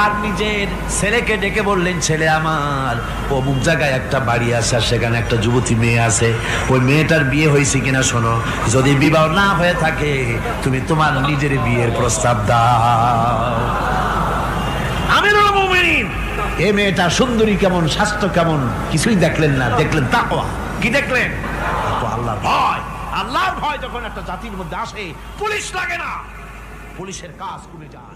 আর নিজের ছেলেকে ডেকে বললেন, ছেলে আমার, অমুক জায়গায় একটা বাড়ি আছে, সেখানে একটা যুবতী মেয়ে আছে, ওই মেয়েটার বিয়ে হয়েছে কিনা শোনো, যদি বিবাহ না হয়ে থাকে তুমি তোমার নিজের বিয়ের প্রস্তাব দাও। আমিরুল মুমিনিন এই মেয়েটা সুন্দরী কেমন, স্বাস্থ্য কেমন কিছুই দেখলেন না, দেখলেন তাকওয়া। কি দেখলেন? আল্লাহর ভয়। আল্লাহর ভয় যখন একটা জাতির মধ্যে আসে, পুলিশ লাগে না, পুলিশের কাজ কমে যায়।